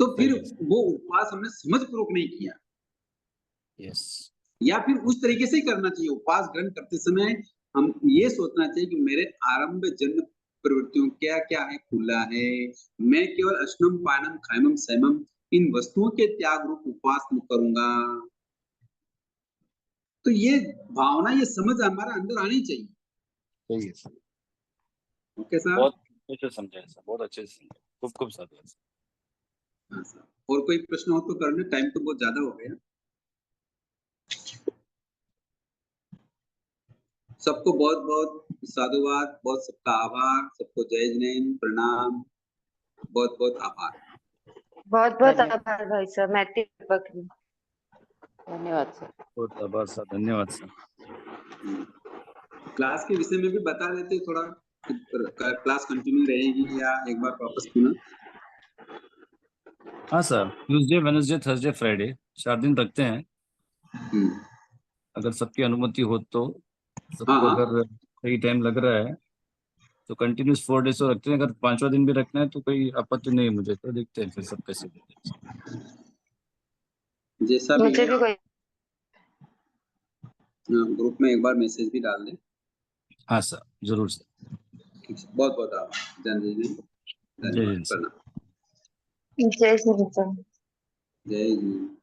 तो फिर वो उपवास हमने समझ पूर्वक नहीं किया। यस। या फिर उस तरीके से ही करना चाहिए। उपवास ग्रहण करते समय हम ये सोचना चाहिए कि मेरे आरंभ जन्म प्रवृत्तियों क्या क्या है, खुला है, मैं केवल अश्नम पानम खायमम सैमम इन वस्तुओं के त्याग रूप उपवास करूंगा। तो ये भावना, ये समझ हमारा अंदर आनी चाहिए। सही है सर। ओके सर, बहुत अच्छे से समझा सर, बहुत अच्छे से समझा, खूब खूब साधुवाद। हाँ सर, और कोई प्रश्न हो तो करने, टाइम तो बहुत ज्यादा हो गया। सबको बहुत बहुत साधुवाद, बहुत सबका आभार, सबको जय जिनेन्द्र, प्रणाम, बहुत बहुत आभार। बहुत बहुत आभार भाई साहब, मैत्री बकरी। धन्यवाद सर। बहुत आभार सर, धन्यवाद सर। क्लास के विषय में भी बता देते थोड़ा, क्लास कंटिन्यू रहेगी या एक बार वापस पुनः? हाँ sir, Tuesday, Wednesday, Thursday, Friday 4 दिन रखते हैं, अगर सबकी अनुमति हो तो। सबको हाँ। अगर सही टाइम लग रहा है तो कंटिन्यूस 4 डेज तो रखते हैं, अगर 5वां दिन भी रखना है तो कोई आपत्ति नहीं है मुझे, तो देखते हैं फिर सब कैसे देते हैं। जैसा भी मुझे है, भी कोई ग्रुप में एक बार मैसेज भी डाल दें। हाँ सर, जरूर सर। बहुत बहुत आभार। जय हिंद सर। प्रणाम। जय श्री राम। जय हिंद।